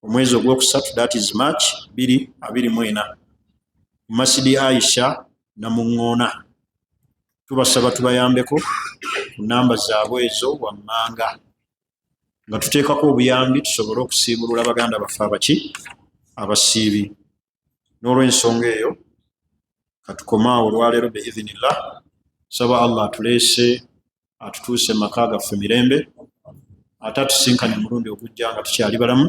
A: omwezi ogwokusatu that is March 2024 mu Masidi Aisha na Muŋŋoona tubasaba tubayambeko ku namba zaabwe ezo wammanga nga tuteekako obuyambi tusobole okusiibulula baganda baffe abasiibi n'olw'ensonga eyo katukomaawo olwaleero biidhinillah saba Allah atuleese atutuuse mu maka gaffe mirembe ate atusinkane mulundi ogujja nga tukyali balamu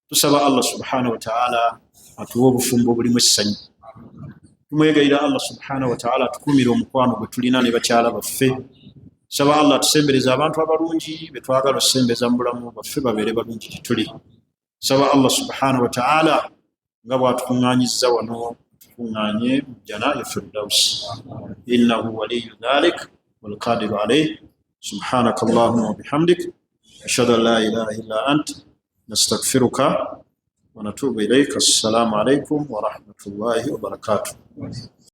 A: tusaba Allah subhanahu wa ta'ala atuwe obufumbo obulimu essanyu tumwegayira Allah subhanahu wa ta'ala atukuumire omukwano gwe tulina ne bakyala baffe saba Allah tusembereze abantu abalungi betwagala osembeza mu bulamu baffe babeere balungi gyetuli saba Allah subhanahu wa ta'ala nga bw'atukuŋŋaanyizza wano tukuŋŋaanye mu jjana ya Firdawsi innahu waliyyu dhalik wal qadiru alayhi سبحانك اللهم وبحمدك أشهد أن لا إله إلا أنت نستغفرك ونتوب إليك. السلام عليكم ورحمة الله وبركاته.